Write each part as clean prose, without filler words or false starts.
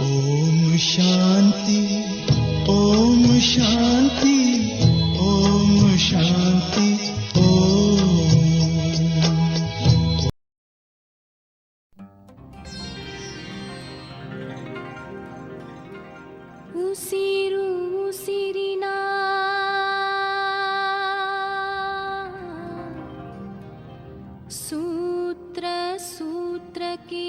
ಓಂ ಶಾಂತಿ ಓಂ ಶಾಂತಿ ಓಂ ಶಾಂತಿ ಓಂ. ಉಸಿರು ಉಸಿರಿನ ಸೂತ್ರ ಸೂತ್ರಕ್ಕೆ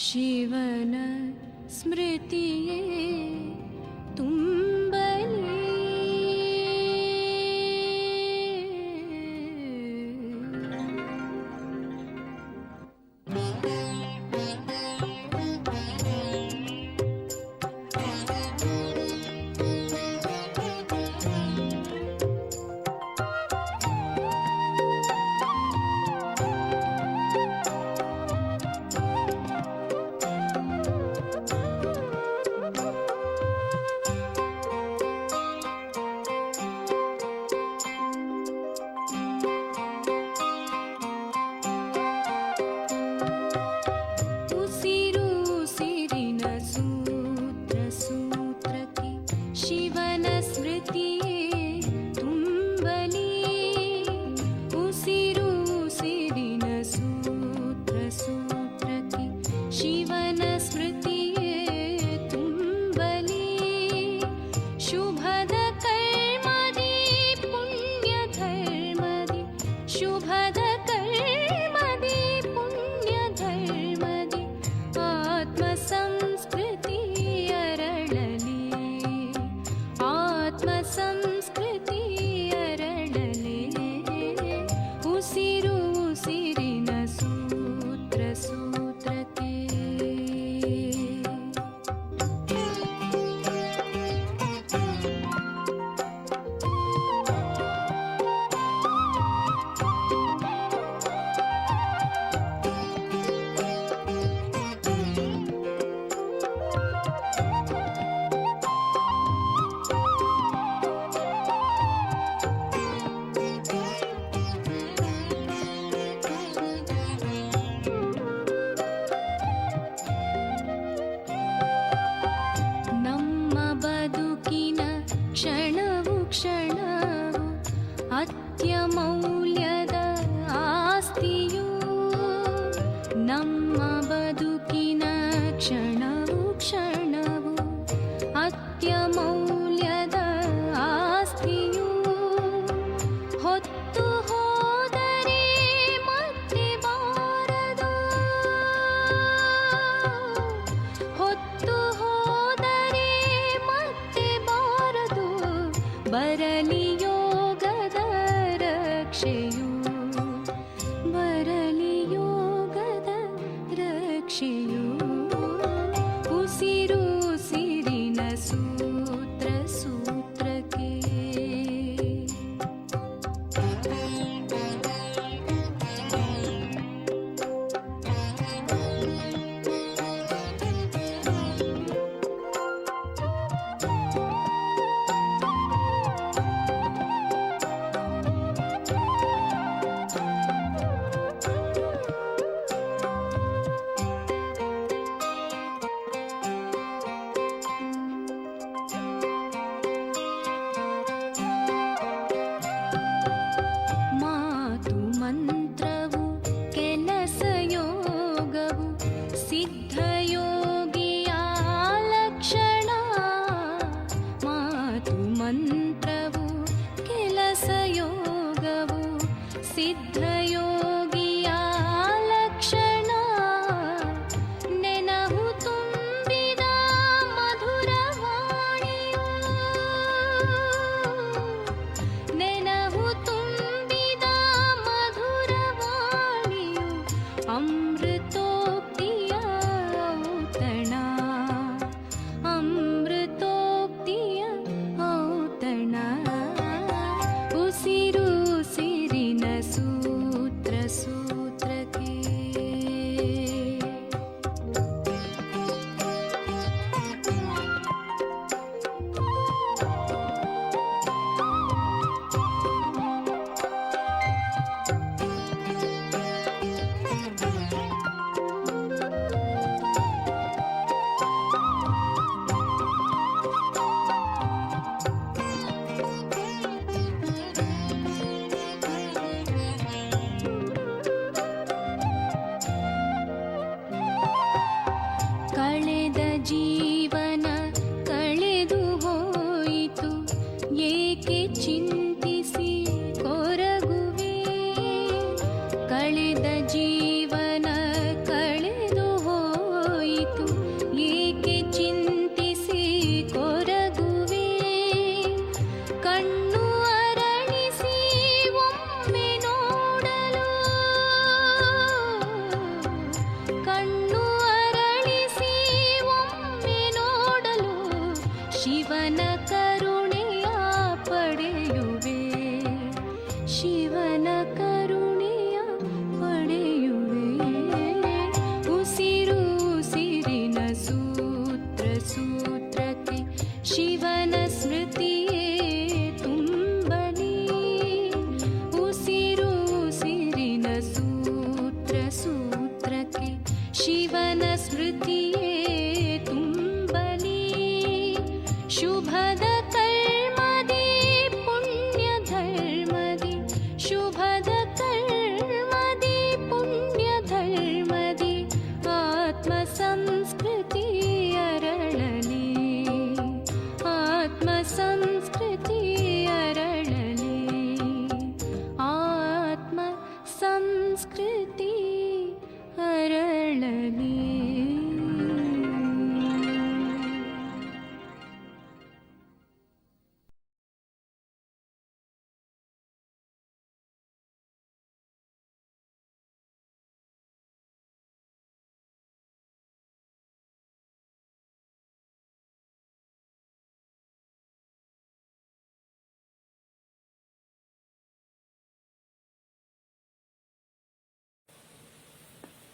ಶಿವನ ಸ್ಮೃತಿಯೇ ತುಂಬಲಿ. ಅತ್ಯಮೌಲ್ಯದ ಆಸ್ತಿಯು ನಮ್ಮ ಬದುಕಿನ ಕ್ಷಣವು ಕ್ಷಣವು ಅತ್ಯಮೌಲ್ಯದ ಆಸ್ತಿಯು ಹೊತ್ತು ಹೋದರೆ ಮತ್ತೆ ಬಾರದು ಹೊತ್ತು ಹೋದರೆ ಮತ್ತೆ ಬಾರದು ಬರಲಿ ಯೋಗದ ರಕ್ಷೆಯು ಬರಲಿ ಯೋಗದ ರಕ್ಷೆಯು ಉಸಿರು ಉಸಿರಿನ ಸೂತ್ರ ಸೂತ್ರಕ್ಕೆ ಮಂತ್ರವು ಕೆಲಸ ಯೋಗವು ಸಿದ್ಧಯೋಗಿಯ ಲಕ್ಷಣ ಮಾತು ಮಂತ್ರವು ಕೆಲಸ ಯೋಗವು ಸಿದ್ಧಯೋಗಿಯ ಲಕ್ಷಣ ನೆನಹು ತುಂಬಿದ ಮಧುರವಾಣಿಯು ನೆನಹು ಅಮೃತೋಕ್ತಿಯ ಔತಣ ಅಮೃತೋಕ್ತಿಯ ಔತಣ ಉಸಿರು ಉಸಿರಿನ ಸೂತ್ರ ಸಂಸ್ಕೃತಿ ಹರಳಲಿ.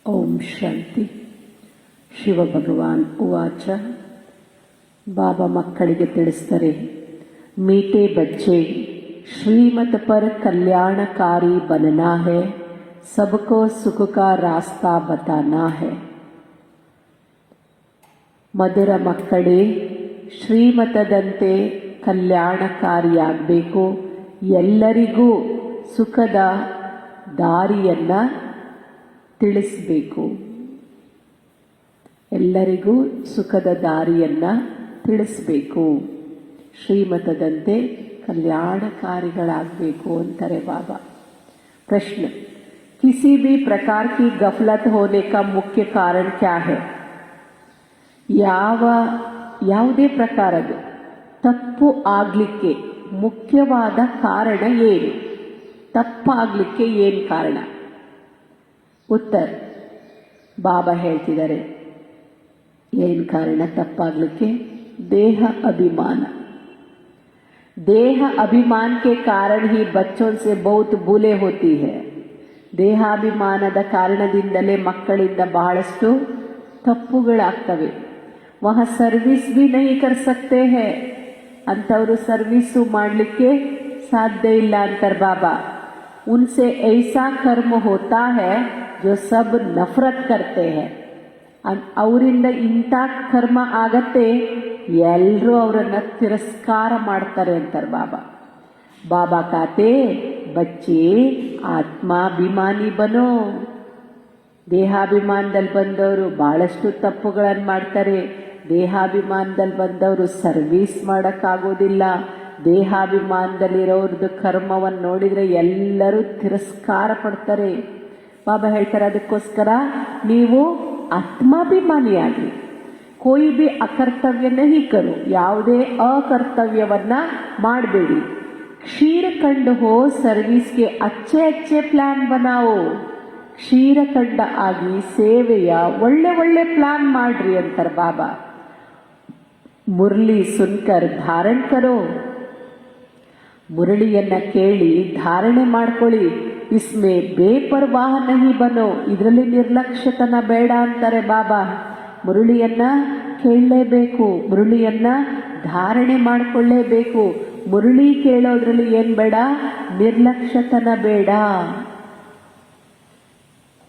ಓಂ ಶಾಂತಿ. ಶಿವಭಗವಾನ್ ಉವಾಚ. ಬಾಬಾ ಮಕ್ಕಳಿಗೆ ತಿಳಿಸ್ತಾರೆ, ಮೀಟೆ ಬಚ್ಚೆ, ಶ್ರೀಮತ್ ಪರ್ ಕಲ್ಯಾಣಕಾರಿ ಬನನಾ ಹೈ, ಸಬ್ಕೋ ಸುಖ ಕಾ ರಾಸ್ತಾ ಬತಾನಾ ಹೈ. ಮಧುರ ಮಕ್ಕಳೇ, ಶ್ರೀಮತದಂತೆ ಕಲ್ಯಾಣಕಾರಿಯಾಗಬೇಕು, ಎಲ್ಲರಿಗೂ ಸುಖದ ದಾರಿಯನ್ನು ತಿಳಿಸಬೇಕು. ಎಲ್ಲರಿಗೂ ಸುಖದ ದಾರಿಯನ್ನು ತಿಳಿಸಬೇಕು. ಶ್ರೀಮತದಂತೆ ಕಲ್ಯಾಣಕಾರಿಗಳಾಗಬೇಕು ಅಂತಾರೆ ಬಾಬಾ. ಪ್ರಶ್ನೆ, किसी भी प्रकार की गफलत होने का मुख्य कारण क्या है? ಯಾವುದೇ ಪ್ರಕಾರದ ತಪ್ಪು ಆಗಲಿಕ್ಕೆ ಮುಖ್ಯವಾದ ಕಾರಣ ಏನು? ತಪ್ಪಾಗಲಿಕ್ಕೆ ಏನು ಕಾರಣ? ಉತ್ತರ, ಬಾಬಾ ಹೇಳ್ತಿದ್ದಾರೆ, ಏನು ಕಾರಣ ತಪ್ಪಾಗಲಿಕ್ಕೆ? ದೇಹ ಅಭಿಮಾನ. देह अभिमान के कारण ही बच्चों से बहुत भूले होती है. ದೇಹಾಭಿಮಾನದ ಕಾರಣದಿಂದಲೇ ಮಕ್ಕಳಿಂದ ಬಹಳಷ್ಟು ತಪ್ಪುಗಳಾಗ್ತವೆ. ವಹ ಸರ್ವಿಸ್ भी नहीं कर सकते हैं. ಅಂಥವರು ಸರ್ವಿಸು ಮಾಡಲಿಕ್ಕೆ ಸಾಧ್ಯ ಇಲ್ಲ ಅಂತಾರೆ ಬಾಬಾ. उनसे ऐसा कर्म होता है जो सब नफरत करते हैं. ಅವರಿಂದ ಇಂಥ ಕರ್ಮ ಆಗತ್ತೆ, ಎಲ್ಲರೂ ಅವರನ್ನು ತಿರಸ್ಕಾರ ಮಾಡ್ತಾರೆ ಅಂತಾರೆ ಬಾಬಾ. ಬಾಬಾ ಕಾತೆ ಬಚ್ಚೆ ಆತ್ಮಾಭಿಮಾನಿ ಬನೋ. ದೇಹಾಭಿಮಾನದಲ್ಲಿ ಬಂದವರು ಬಹಳಷ್ಟು ತಪ್ಪುಗಳನ್ನು ಮಾಡ್ತಾರೆ. ದೇಹಾಭಿಮಾನದಲ್ಲಿ ಬಂದವರು ಸರ್ವೀಸ್ ಮಾಡೋಕ್ಕಾಗೋದಿಲ್ಲ. ದೇಹಾಭಿಮಾನದಲ್ಲಿರೋರ್ದು ಕರ್ಮವನ್ನು ನೋಡಿದರೆ ಎಲ್ಲರೂ ತಿರಸ್ಕಾರ ಪಡ್ತಾರೆ. ಬಾಬಾ ಹೇಳ್ತಾರೆ, ಅದಕ್ಕೋಸ್ಕರ ನೀವು ಆತ್ಮಾಭಿಮಾನಿಯಾಗಿ कोई भी अकर्तव्य नहीं करो. ಯಾವುದೇ ಅಕರ್ತವ್ಯವನ್ನ ಮಾಡಬೇಡಿ. ಕ್ಷೀರಖಂಡ ಹೋ ಸರ್ವಿಸ್ ಗೆ अच्छे अच्छे ಪ್ಲಾನ್ बनाओ. ಕ್ಷೀರಖಂಡ ಆಗಿ ಸೇವೆಯ ಒಳ್ಳೆ ಒಳ್ಳೆ ಪ್ಲಾನ್ ಮಾಡ್ರಿ ಅಂತಾರೆ ಬಾಬಾ. ಮುರಳಿ ಸುನ್ಕರ್ ಧಾರಣ ಕರೋ. ಮುರಳಿಯನ್ನ ಕೇಳಿ ಧಾರಣೆ ಮಾಡ್ಕೊಳ್ಳಿ. ಇಸ್ಮೆ ಬೇಪರ್ವಾಹ ನಹಿ ಬನೋ. ಇದರಲ್ಲಿ ನಿರ್ಲಕ್ಷ್ಯತನ ಬೇಡ ಅಂತಾರೆ ಬಾಬಾ. ಮುರಳಿಯನ್ನ ಕೇಳಲೇಬೇಕು, ಮುರಳಿಯನ್ನ ಧಾರಣೆ ಮಾಡಿಕೊಳ್ಳೇಬೇಕು. ಮುರಳಿ ಕೇಳೋದ್ರಲ್ಲಿ ಏನು ಬೇಡ? ನಿರ್ಲಕ್ಷ್ಯತನ ಬೇಡ.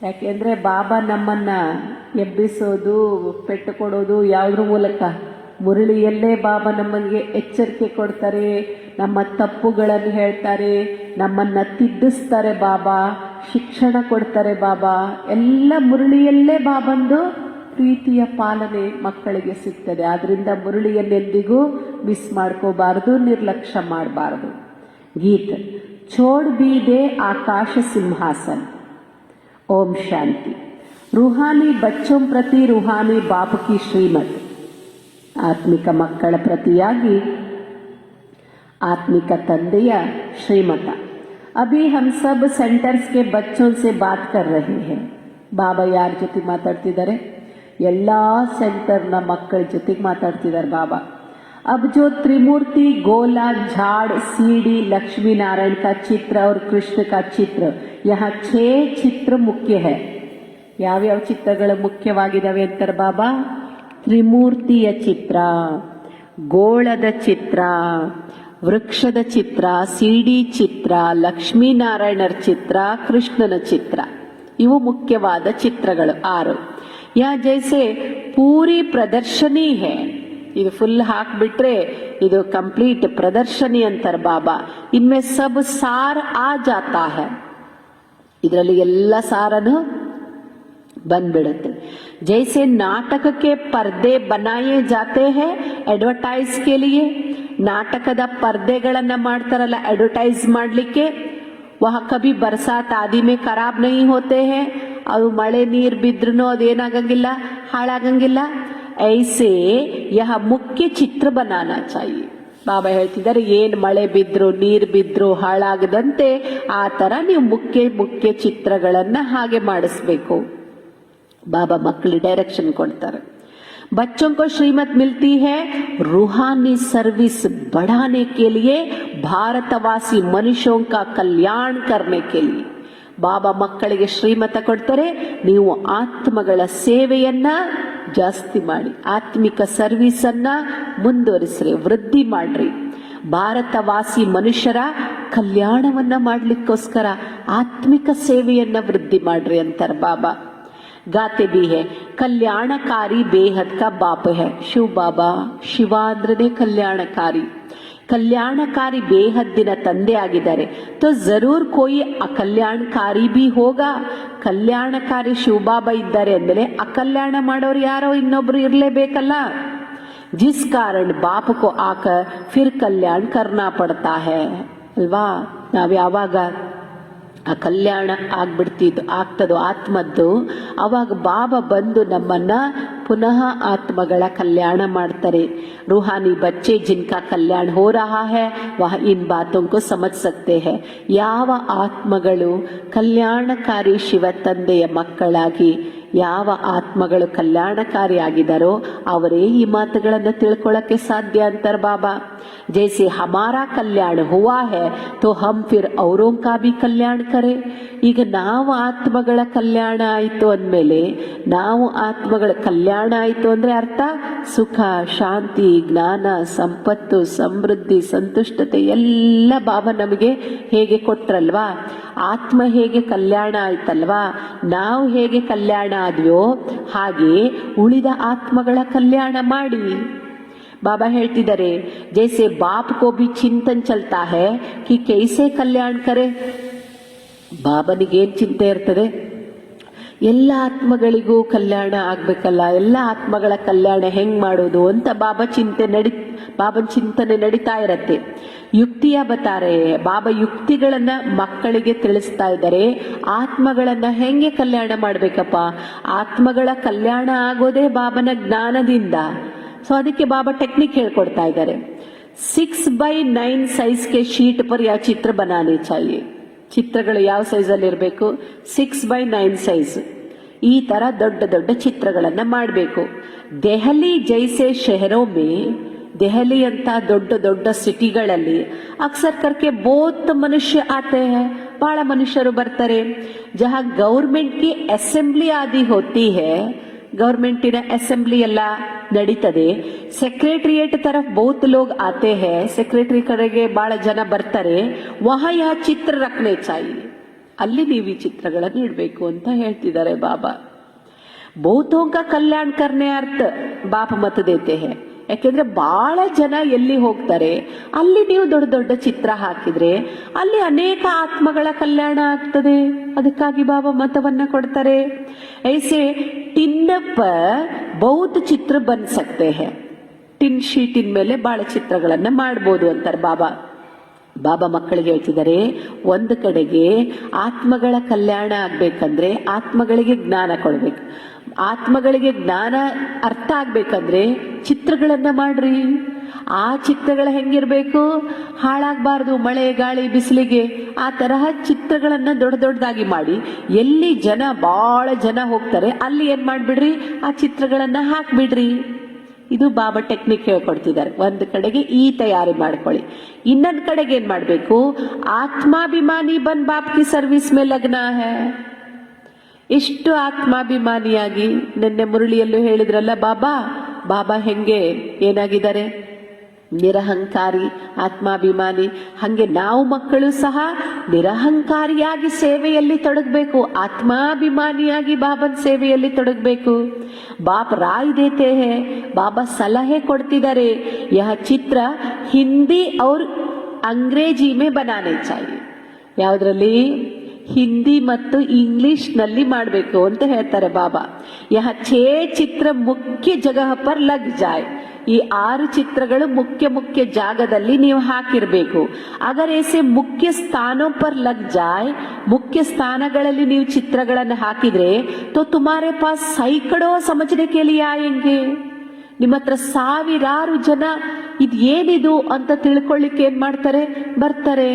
ಯಾಕೆಂದ್ರೆ ಬಾಬಾ ನಮ್ಮನ್ನ ಎಬ್ಬಿಸೋದು, ಪೆಟ್ಟು ಕೊಡೋದು ಯಾವುದ್ರ ಮೂಲಕ? ಮುರಳಿಯಲ್ಲೇ ಬಾಬಾ ನಮಗೆ ಎಚ್ಚರಿಕೆ ಕೊಡ್ತಾರೆ, ನಮ್ಮ ತಪ್ಪುಗಳನ್ನು ಹೇಳ್ತಾರೆ, ನಮ್ಮನ್ನ ತಿದ್ದಿಸ್ತಾರೆ ಬಾಬಾ, ಶಿಕ್ಷಣ ಕೊಡ್ತಾರೆ ಬಾಬಾ. ಎಲ್ಲ ಮುರಳಿಯಲ್ಲೇ ಬಾಬಂದು ಪ್ರೀತಿಯ ಪಾಲನೆ ಮಕ್ಕಳಿಗೆ ಸಿಗ್ತದೆ. ಆದ್ರಿಂದ ಮುರಳಿಯನ್ನೆಂದಿಗೂ ಮಿಸ್ ಮಾಡ್ಕೋಬಾರದು, ನಿರ್ಲಕ್ಷ್ಯ ಮಾಡಬಾರದು. ಗೀತ ಛೋಡ್ ಬಿ ದೇ ಆಕಾಶ ಸಿಂಹಾಸನ. ಓಂ ಶಾಂತಿ. ರೂಹಾನಿ ಬಚ್ಚೋಂ ಪ್ರತಿ ರೂಹಾನಿ ಬಾಪ್ ಕಿ ಶ್ರೀಮತ್. ಆತ್ಮಿಕ ಮಕ್ಕಳ ಪ್ರತಿಯಾಗಿ ಆತ್ಮಿಕ ತಂದೆಯ ಶ್ರೀಮತ. ಅಭಿ ಹಮ್ ಸಬ್ ಸೆಂಟರ್ಸ್ ಕೆ ಬಚ್ಚೋಂ ಸೆ ಬಾತ್ ಕರ್ ರಹೆ ಹೈ. ಬಾಬಾ ಯಾರ ಜೊತೆ ಮಾತಾಡ್ತಿದ್ದಾರೆ? ಎಲ್ಲ ಸೆಂಟರ್ನ ಮಕ್ಕಳ ಜೊತೆಗೆ ಮಾತಾಡ್ತಿದ್ದಾರೆ ಬಾಬಾ. अब जो त्रिमूर्ति गोला झाड़ सीढ़ी लक्ष्मी नारायण का चित्र और कृष्ण का चित्र, यहाँ 6 ಚಿತ್ರ ಮುಖ್ಯ है. ಯಾವ್ಯಾವ ಚಿತ್ರಗಳು ಮುಖ್ಯವಾಗಿದ್ದಾವೆ ಅಂತಾರೆ ಬಾಬಾ? ತ್ರಿಮೂರ್ತಿಯ ಚಿತ್ರ, ಗೋಳದ ಚಿತ್ರ, ವೃಕ್ಷದ ಚಿತ್ರ, ಸಿಡಿ ಚಿತ್ರ, ಲಕ್ಷ್ಮೀನಾರಾಯಣರ ಚಿತ್ರ, ಕೃಷ್ಣನ ಚಿತ್ರ. ಇವು ಮುಖ್ಯವಾದ ಚಿತ್ರಗಳು 6. ಯಾ ಜೈಸೆ ಪೂರಿ ಪ್ರದರ್ಶನಿ ಹೇ. ಇದು ಫುಲ್ ಹಾಕ್ಬಿಟ್ರೆ ಇದು ಕಂಪ್ಲೀಟ್ ಪ್ರದರ್ಶನಿ ಅಂತಾರೆ ಬಾಬಾ. ಇನ್ಮೆ ಸಬ್ ಸಾರ್ ಆ ಜಾತಾ ಹೈ. ಇದರಲ್ಲಿ ಎಲ್ಲ ಸಾರನು ಬಂದ್ಬಿಡುತ್ತೆ. ಜೈಸೆ ನಾಟಕಕ್ಕೆ ಪರ್ದೆ ಬನಾಯೇ ಜಾತೆ ಹೈ ಅಡ್ವರ್ಟೈಸ್ ಕೆ ಲಿಯೇ. ನಾಟಕದ ಪರ್ದೆಗಳನ್ನ ಮಾಡ್ತಾರಲ್ಲ ಅಡ್ವರ್ಟೈಸ್ ಮಾಡಲಿಕ್ಕೆ, वहाँ कभी बरसात आदि में खराब नहीं होते हैं और ಮಳೆ ನೀರು ಬಿದ್ರೂ ಅದೇನಾಗಂಗಿಲ್ಲ ಹಾಳಾಗಂಗಿಲ್ಲ ऐसे यह मुख्य चित्र बनाना चाहिए ಬಾಬಾ ಹೇಳ್ತಿದ್ದಾರೆ ಏನ್ ಮಳೆ ಬಿದ್ರು ನೀರು ಬಿದ್ರು ಹಾಳಾಗದಂತೆ ಆ ತರ ನೀವು ಮುಖ್ಯ ಚಿತ್ರಗಳನ್ನ ಹಾಗೆ ಮಾಡಿಸ್ಬೇಕು ಬಾಬಾ ಮಕ್ಕಳು ಡೈರೆಕ್ಷನ್ ಕೊಡ್ತಾರೆ बच्चों को श्रीमत मिलती है रूहानी सर्विस बढ़ाने के लिए भारतवासी मनुष्यों का कल्याण करने के लिए ಬಾಬಾ ಮಕ್ಕಳಿಗೆ ಶ್ರೀಮತ ಕೊಡ್ತಾರೆ ನೀವು ಆತ್ಮಗಳ ಸೇವೆಯನ್ನ ಜಾಸ್ತಿ ಮಾಡಿ ಆತ್ಮಿಕ ಸರ್ವಿಸ್ ಅನ್ನ ಮುಂದುವರಿಸ್ರಿ ವೃದ್ಧಿ ಮಾಡ್ರಿ ಭಾರತವಾಸಿ ಮನುಷ್ಯರ ಕಲ್ಯಾಣವನ್ನ ಮಾಡ್ಲಿಕ್ಕೋಸ್ಕರ ಆತ್ಮಿಕ ಸೇವೆಯನ್ನ ವೃದ್ಧಿ ಮಾಡ್ರಿ ಅಂತಾರೆ ಬಾಬಾ गाते भी है कल्याणकारी बेहद का बाप है शिव बाबा ಶಿವಾಂದ್ರನೇ ಕಲ್ಯಾಣಕಾರಿ ಬೇಹದ್ದಿನ ತಂದೆ ಆಗಿದ್ದಾರೆ तो जरूर कोई अकल्याणकारी भी होगा ಕಲ್ಯಾಣಕಾರಿ ಶಿವಬಾಬಾ ಇದ್ದಾರೆ ಅಂದ್ರೆ ಅಕಲ್ಯಾಣ ಮಾಡೋರು ಯಾರೋ ಇನ್ನೊಬ್ರು ಇರ್ಲೇಬೇಕಲ್ಲ जिस कारण बाप को आकर फिर कल्याण करना पड़ता है ಅಲ್ವಾ ನಾವ್ ಯಾವಾಗ ಆ ಕಲ್ಯಾಣ ಆಗ್ತದೋ ಆತ್ಮದ್ದು ಅವಾಗ ಬಾಬಾ ಬಂದು ನಮ್ಮನ್ನ ಪುನಃ ಆತ್ಮಗಳ ಕಲ್ಯಾಣ ಮಾಡ್ತಾರೆ रूहानी बच्चे जिनका कल्याण हो रहा है वह इन बातों को समझ सकते हैं ಯಾವ ಆತ್ಮಗಳು ಕಲ್ಯಾಣಕಾರಿ ಶಿವ ತಂದೆಯ ಮಕ್ಕಳಾಗಿ ಯಾವ ಆತ್ಮಗಳು ಕಲ್ಯಾಣಕಾರಿಯಾಗಿದ್ದಾರೋ ಅವರೇ ಈ ಮಾತುಗಳನ್ನು ತಿಳ್ಕೊಳ್ಳಕ್ಕೆ ಸಾಧ್ಯ ಅಂತಾರೆ ಬಾಬಾ जैसे हमारा कल्याण हुआ है तो हम फिर औरों का भी कल्याण करें ಈಗ ನಾವು ಆತ್ಮಗಳ ಕಲ್ಯಾಣ ಆಯಿತು ಅಂದಮೇಲೆ ನಾವು ಆತ್ಮಗಳ ಕಲ್ಯಾಣ ಆಯಿತು ಅಂದ್ರೆ ಅರ್ಥ ಸುಖ ಶಾಂತಿ ಜ್ಞಾನ ಸಂಪತ್ತು ಸಮೃದ್ಧಿ ಸಂತುಷ್ಟತೆ ಎಲ್ಲ ಬಾಬಾ ನಮಗೆ ಹೇಗೆ ಕೊಟ್ರಲ್ವಾ ಆತ್ಮ ಹೇಗೆ ಕಲ್ಯಾಣ ಆಯ್ತಲ್ವಾ ನಾವು ಹೇಗೆ ಕಲ್ಯಾಣ ಆದ್ವೋ ಹಾಗೆ ಉಳಿದ ಆತ್ಮಗಳ ಕಲ್ಯಾಣ ಮಾಡಿ बाबा ಹೇಳ್ತಿದ್ದಾರೆ जैसे बाप को भी चिंतन चलता है कि कैसे कल्याण करे ಬಾಬನಿಗೆ ಏನ್ ಚಿಂತೆ ಇರ್ತದೆ ಎಲ್ಲ ಆತ್ಮಗಳಿಗೂ ಕಲ್ಯಾಣ ಆಗ್ಬೇಕಲ್ಲ ಎಲ್ಲ ಆತ್ಮಗಳ ಕಲ್ಯಾಣ ಹೆಂಗ್ ಮಾಡೋದು ಅಂತ ಬಾಬನ್ ಚಿಂತನೆ ನಡೀತಾ ಇರತ್ತೆ ಯುಕ್ತಿಯ ಬತಾರೆ ಬಾಬಾ ಯುಕ್ತಿಗಳನ್ನ ಮಕ್ಕಳಿಗೆ ತಿಳಿಸ್ತಾ ಇದ್ದಾರೆ ಆತ್ಮಗಳನ್ನ ಹೆಂಗೆ ಕಲ್ಯಾಣ ಮಾಡ್ಬೇಕಪ್ಪ ಆತ್ಮಗಳ ಕಲ್ಯಾಣ ಆಗೋದೇ ಬಾಬನ ಜ್ಞಾನದಿಂದ ಸೊ ಅದಕ್ಕೆ ಬಾಬಾ ಟೆಕ್ನಿಕ್ ಹೇಳ್ಕೊಡ್ತಾ ಇದ್ದಾರೆ 6x9 size K sheet per ಯಾವ ಚಿತ್ರ ಬನಾನೆ ಚಾಹಿಯೆ ಚಿತ್ರಗಳು ಯಾವ ಸೈಜ್ ಅಲ್ಲಿ ಇರಬೇಕು 6x9 ಸೈಜ್ ಈ ತರ ದೊಡ್ಡ ದೊಡ್ಡ ಚಿತ್ರಗಳನ್ನ ಮಾಡಬೇಕು ದೆಹಲಿ ಜೈಸೆ ಶಹರೋ ಮೇ ದೆಹಲಿ ಅಂತ ದೊಡ್ಡ ದೊಡ್ಡ ಸಿಟಿಗಳಲ್ಲಿ ಅಕ್ಸರ್ ಕರ್ಕೆ ಬಹುತ್ ಮನುಷ್ಯ ಆತೆ ಹೈ ಬಹಳ ಮನುಷ್ಯರು ಬರ್ತಾರೆ ಜಹಾ ಗವರ್ಮೆಂಟ್ ಕಿ ಅಸೆಂಬ್ಲಿ ಆದಿ ಹೋತಿ ಹೈ ಗವರ್ಮೆಂಟಿನ ಅಸೆಂಬ್ಲಿ ಎಲ್ಲ ನಡೀತದೆ ಸೆಕ್ರೆಟರಿಯೇಟ್ तरफ बहुत लोग आते हैं ಸೆಕ್ರೆಟರಿ ಕಡೆಗೆ ಬಹಳ ಜನ ಬರ್ತಾರೆ वहां यह ಚಿತ್ರ ರಖನೆ चाहिए ಅಲ್ಲಿ ನೀವು ಈ ಚಿತ್ರಗಳನ್ನು ಇಡಬೇಕು ಅಂತ ಹೇಳ್ತಿದ್ದಾರೆ ಬಾಬಾ बहुतों का कल्याण करने अर्थ बाप मत देते हैं ಯಾಕೆಂದ್ರೆ ಬಹಳ ಜನ ಎಲ್ಲಿ ಹೋಗ್ತಾರೆ ಅಲ್ಲಿ ನೀವು ದೊಡ್ಡ ದೊಡ್ಡ ಚಿತ್ರ ಹಾಕಿದ್ರೆ ಅಲ್ಲಿ ಅನೇಕ ಆತ್ಮಗಳ ಕಲ್ಯಾಣ ಆಗ್ತದೆ ಅದಕ್ಕಾಗಿ ಬಾಬಾ ಮತವನ್ನ ಕೊಡ್ತಾರೆ ऐसे टिन पर बहुत ಚಿತ್ರ ಬನ್ सकते हैं ಟಿನ್ ಶೀಟಿನ ಮೇಲೆ ಬಹಳ ಚಿತ್ರಗಳನ್ನ ಮಾಡಬಹುದು ಅಂತಾರೆ ಬಾಬಾ ಮಕ್ಕಳಿಗೆ ಹೇಳ್ತಿದ್ದಾರೆ ಒಂದು ಕಡೆಗೆ ಆತ್ಮಗಳ ಕಲ್ಯಾಣ ಆಗ್ಬೇಕಂದ್ರೆ ಆತ್ಮಗಳಿಗೆ ಜ್ಞಾನ ಕೊಡ್ಬೇಕು ಆತ್ಮಗಳಿಗೆ ಜ್ಞಾನ ಅರ್ಥ ಆಗ್ಬೇಕಂದ್ರೆ ಚಿತ್ರಗಳನ್ನ ಮಾಡ್ರಿ ಆ ಚಿತ್ರಗಳು ಹೆಂಗಿರ್ಬೇಕು ಹಾಳಾಗಬಾರ್ದು ಮಳೆ ಗಾಳಿ ಬಿಸಿಲಿಗೆ ಆ ತರಹ ಚಿತ್ರಗಳನ್ನ ದೊಡ್ಡದಾಗಿ ಮಾಡಿ ಎಲ್ಲಿ ಬಹಳ ಜನ ಹೋಗ್ತಾರೆ ಅಲ್ಲಿ ಏನ್ ಮಾಡ್ಬಿಡ್ರಿ ಆ ಚಿತ್ರಗಳನ್ನ ಹಾಕ್ಬಿಡ್ರಿ ಇದು ಬಾಬಾ ಟೆಕ್ನಿಕ್ ಹೇಳ್ಕೊಡ್ತಿದ್ದಾರೆ ಒಂದು ಕಡೆಗೆ ಈ ತಯಾರಿ ಮಾಡ್ಕೊಳ್ಳಿ ಇನ್ನೊಂದು ಕಡೆಗೆ ಏನ್ ಮಾಡ್ಬೇಕು ಆತ್ಮಾಭಿಮಾನಿ ಬನ್ ಬಾಪ್ ಕಿ ಸರ್ವಿಸ್ ಮೇ ಲಗ್ನಾ ಹೈ ಎಷ್ಟು ಆತ್ಮಾಭಿಮಾನಿಯಾಗಿ ನಿನ್ನೆ ಮುರಳಿಯಲ್ಲೂ ಹೇಳಿದ್ರಲ್ಲ ಬಾಬಾ ಹೆಂಗೆ ಏನಾಗಿದ್ದಾರೆ ನಿರಹಂಕಾರಿ ಆತ್ಮಾಭಿಮಾನಿ ಹಂಗೆ ನಾವು ಮಕ್ಕಳು ಸಹ ನಿರಹಂಕಾರಿಯಾಗಿ ಸೇವೆಯಲ್ಲಿ ತೊಡಗಬೇಕು ಆತ್ಮಾಭಿಮಾನಿಯಾಗಿ ಬಾಬನ್ ಸೇವೆಯಲ್ಲಿ ತೊಡಗಬೇಕು ಬಾಪ್ ರಾಯ್ ದೇತೆ ಹೇ ಬಾಬಾ ಸಲಹೆ ಕೊಡ್ತಿದ್ದಾರೆ ಯಹ ಚಿತ್ರ ಹಿಂದಿ ಔರ್ ಅಂಗ್ರೇಜಿ ಮೇ ಬನಾನೆ ಚಾಹಿಯೆ ಯಾವುದ್ರಲ್ಲಿ ಹಿಂದಿ ಮತ್ತು ಇಂಗ್ಲಿಷ್ ನಲ್ಲಿ ಮಾಡಬೇಕು ಅಂತ ಹೇಳ್ತಾರೆ ಬಾಬಾ ಯಹ 6 ಚಿತ್ರ ಮುಖ್ಯ ಜಗಹ ಪರ್ ಲಗ್ ಜಾಯ್ ಈ 6 ಚಿತ್ರಗಳು ಮುಖ್ಯ ಮುಖ್ಯ ಜಾಗದಲ್ಲಿ ನೀವು ಹಾಕಿರ್ಬೇಕು. ಅಗರ್ ऐसे ಮುಖ್ಯ ಸ್ಥಾನೋं पर लग जाए, ಮುಖ್ಯ ಸ್ಥಾನಗಳಲ್ಲಿ ನೀವು ಚಿತ್ರಗಳನ್ನು ಹಾಕಿದ್ರೆ तो तुम्हारे पास सैकड़ों समझने के लिए आएंगे. ನಿಮ್ಮ ಹತ್ರ ಸಾವಿರಾರು ಜನ ಇದು ಏನಿದು ಅಂತ ತಿಳ್ಕೊಳ್ಳಿಕ್ಕೆ ಏನ್ ಮಾಡ್ತಾರೆ, ಬರ್ತಾರೆ.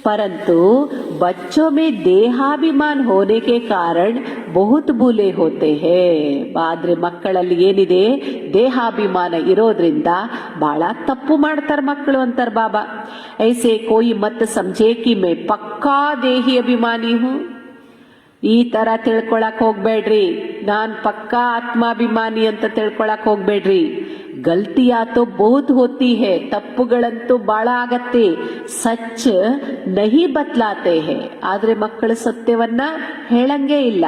परंतु बच्चों में देहाभिमान होने के कारण बहुत भूले होते हैं. ಆದ್ರೆ ಮಕ್ಕಳಲ್ಲಿ ಏನಿದೆ, ದೇಹಾಭಿಮಾನ ಇರೋದ್ರಿಂದ ಬಹಳ ತಪ್ಪು ಮಾಡ್ತಾರೆ ಮಕ್ಕಳು ಅಂತಾರೆ ಬಾಬಾ. ऐसे कोई मत समझे कि मैं पक्का देही अभिमानी हूँ. ಈ ತರ ತಿಳ್ಕೊಳಕ್ ಹೋಗ್ಬೇಡ್ರಿ, ನಾನ್ ಪಕ್ಕಾ ಆತ್ಮಾಭಿಮಾನಿ ಅಂತ ತಿಳ್ಕೊಳಕ್ ಹೋಗ್ಬೇಡ್ರಿ. ಗಲ್ತಿಯಾ ತೋ ಬಹುತ್ ಹೋತಿ ಹೈ, ತಪ್ಪುಗಳಂತೂ ಬಹಳ ಆಗತ್ತೆ. ಸಚ್ ನಹಿ ಬತ್ಲಾತೆ ಹೈ, ಆದ್ರೆ ಮಕ್ಕಳು ಸತ್ಯವನ್ನ ಹೇಳಂಗೇ ಇಲ್ಲ.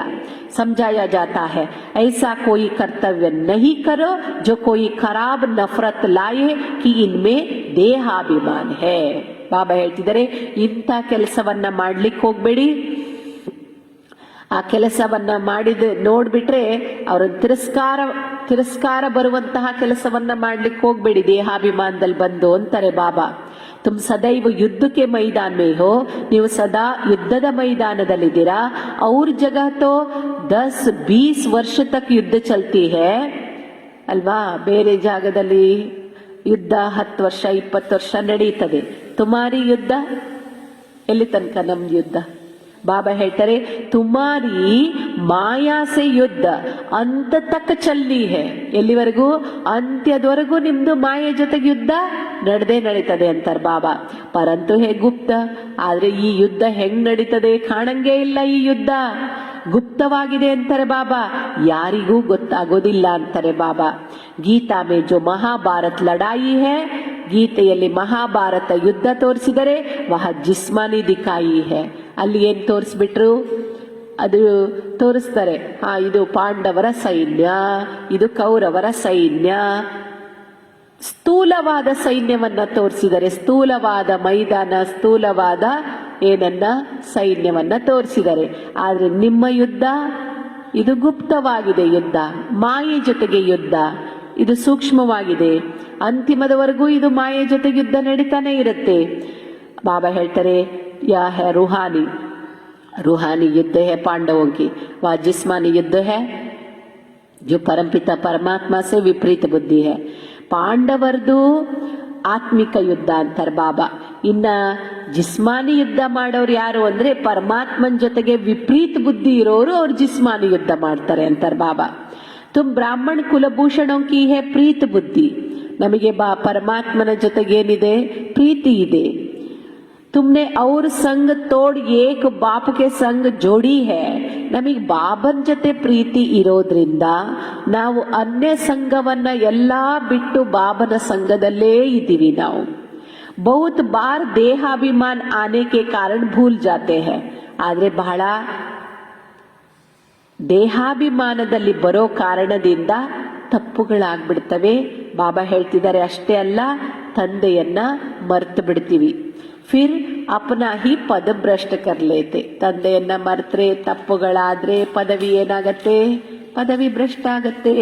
समझाया जाता है ऐसा कोई कर्तव्य नहीं करो जो कोई खराब नफरत लाए कि इनमें देहाभिमान है. ಬಾಬಾ ಹೇಳ್ತಿದ್ದಾರೆ, ಇಂಥ ಕೆಲಸವನ್ನ ಮಾಡ್ಲಿಕ್ಕೆ ಹೋಗ್ಬೇಡಿ. ಆ ಕೆಲಸವನ್ನ ಮಾಡಿದ ನೋಡ್ಬಿಟ್ರೆ ಅವ್ರ ತಿರಸ್ಕಾರ ಬರುವಂತಹ ಕೆಲಸವನ್ನ ಮಾಡ್ಲಿಕ್ಕೆ ಹೋಗ್ಬೇಡಿ ದೇಹಾಭಿಮಾನದಲ್ಲಿ ಬಂದು ಅಂತಾರೆ ಬಾಬಾ. ತುಮ್ ಸದೈವ ಯುದ್ಧಕ್ಕೆ ಮೈದಾನ ಮೇ ಹೋ, ನೀವು ಸದಾ ಯುದ್ಧದ ಮೈದಾನದಲ್ಲಿದ್ದೀರಾ. ಅವ್ರ ಜಗಹ ತೋ 10-20 ವರ್ಷ ತಕ್ ಯುದ್ಧ ಚಲ್ತಿ ಹೈ ಅಲ್ವಾ. ಬೇರೆ ಜಾಗದಲ್ಲಿ ಯುದ್ಧ 10 ವರ್ಷ 20 ವರ್ಷ ನಡೀತದೆ. ತುಮಾರಿ ಯುದ್ಧ ಎಲ್ಲಿ ತನಕ? ನಮ್ ಯುದ್ಧ ಬಾಬಾ ಹೇಳ್ತಾರೆ, ತುಮಾರಿ ಮಾಯಾ ಸೆ ಯುದ್ಧ ಅಂತ ತಕ್ಕ ಚಲ್ಲಿ ಹೇ. ಎಲ್ಲಿವರೆಗೂ? ಅಂತ್ಯದವರೆಗೂ ನಿಮ್ದು ಮಾಯೆ ಜೊತೆಗೆ ಯುದ್ಧ ನಡೀತದೆ ಅಂತಾರೆ ಬಾಬಾ. ಪರಂತು ಹೇ ಗುಪ್ತ, ಆದ್ರೆ ಈ ಯುದ್ಧ ಹೆಂಗ್ ನಡೀತದೆ ಕಾಣಂಗೇ ಇಲ್ಲ. ಈ ಯುದ್ಧ ಗುಪ್ತವಾಗಿದೆ ಅಂತಾರೆ ಬಾಬಾ, ಯಾರಿಗೂ ಗೊತ್ತಾಗೋದಿಲ್ಲ ಅಂತಾರೆ ಬಾಬಾ. ಗೀತಾ ಮೇ ಜೋ ಮಹಾಭಾರತ್ ಲಡಾಯಿ ಹೇ, ಗೀತೆಯಲ್ಲಿ ಮಹಾಭಾರತ ಯುದ್ಧ ತೋರಿಸಿದರೆ ವಹ ಜಿಸ್ಮಾನಿ ದಿಕಾಯಿ ಹೇ. ಅಲ್ಲಿ ಏನ್ ತೋರಿಸ್ಬಿಟ್ರು, ಅದು ತೋರಿಸ್ತಾರೆ. ಇದು ಪಾಂಡವರ ಸೈನ್ಯ, ಇದು ಕೌರವರ ಸೈನ್ಯ. ಸ್ಥೂಲವಾದ ಸೈನ್ಯವನ್ನ ತೋರಿಸಿದರೆ, ಸ್ಥೂಲವಾದ ಮೈದಾನ, ಸ್ಥೂಲವಾದ ಏನನ್ನ ಸೈನ್ಯವನ್ನ ತೋರಿಸಿದರೆ. ಆದ್ರೆ ನಿಮ್ಮ ಯುದ್ಧ ಇದು ಗುಪ್ತವಾಗಿದೆ. ಯುದ್ಧ ಮಾಯೆ ಜೊತೆಗೆ ಯುದ್ಧ, ಇದು ಸೂಕ್ಷ್ಮವಾಗಿದೆ. ಅಂತಿಮದವರೆಗೂ ಇದು ಮಾಯೆ ಜೊತೆಗೆ ಯುದ್ಧ ನಡೀತಾನೆ ಇರುತ್ತೆ. ಬಾಬಾ ಹೇಳ್ತಾರೆ, ಯಾ ಹೈ ರೂಹಾನಿ, रूहानी युद्ध है पांडवों की, वह जिस्मानी युद्ध है जो परमपिता परमात्मा से विपरीत बुद्धि है. ಪಾಂಡವರದು ಆತ್ಮಿಕ ಯುದ್ಧ ಅಂತಾರೆ ಬಾಬಾ. ಇನ್ನ ಜಿಸ್ಮಾನಿ ಯುದ್ಧ ಮಾಡೋರು ಯಾರು ಅಂದ್ರೆ ಪರಮಾತ್ಮನ್ ಜೊತೆಗೆ ವಿಪರೀತ ಬುದ್ಧಿ ಇರೋರು, ಅವ್ರು ಜಿಸ್ಮಾನಿ ಯುದ್ಧ ಮಾಡ್ತಾರೆ ಅಂತಾರೆ ಬಾಬಾ. ತುಮ್ ಬ್ರಾಹ್ಮಣ ಕುಲಭೂಷಣೋಂ ಕಿ ಹೇ ಪ್ರೀತ ಬುದ್ಧಿ, ನಮಗೆ ಪರಮಾತ್ಮನ ಜೊತೆಗೆ ಏನಿದೆ, ಪ್ರೀತಿ ಇದೆ. तुमने और संग तोड़ एक बाप के संग जोड़ी है. ನಮಗೆ ಬಾಬನ್ ಜೊತೆ ಪ್ರೀತಿ ಇರೋದ್ರಿಂದ ನಾವು ಅನ್ಯ ಸಂಘವನ್ನ ಎಲ್ಲಾ ಬಿಟ್ಟು ಬಾಬನ ಸಂಘದಲ್ಲೇ ಇದ್ದೀವಿ ನಾವು. ಬಹುತ್ ಬಾರ್ ದೇಹಾಭಿಮಾನ್ ಆನೆ ಕೆ ಕಾರಣ ಭೂಲ್ ಜಾತೆ ಹೈ. ಆದ್ರೆ ಬಹಳ ದೇಹಾಭಿಮಾನದಲ್ಲಿ ಬರೋ ಕಾರಣದಿಂದ ತಪ್ಪುಗಳಾಗ್ಬಿಡ್ತವೆ. ಬಾಬಾ ಹೇಳ್ತಿದ್ದಾರೆ, ಅಷ್ಟೇ ಅಲ್ಲ, ತಂದೆಯನ್ನ ಮರ್ತು ಬಿಡ್ತೀವಿ. ಫಿರ್ ಅಪನಾ ಹಿ ಪದ ಭ್ರಷ್ಟ ಕರ್ ಲೇತೆ. ತಂದೆಯನ್ನ ಮರ್ತರೆ, ತಪ್ಪುಗಳಾದ್ರೆ ಪದವಿ ಏನಾಗತ್ತೆ, ಪದವಿ ಭ್ರಷ್ಟ ಆಗತ್ತೆ.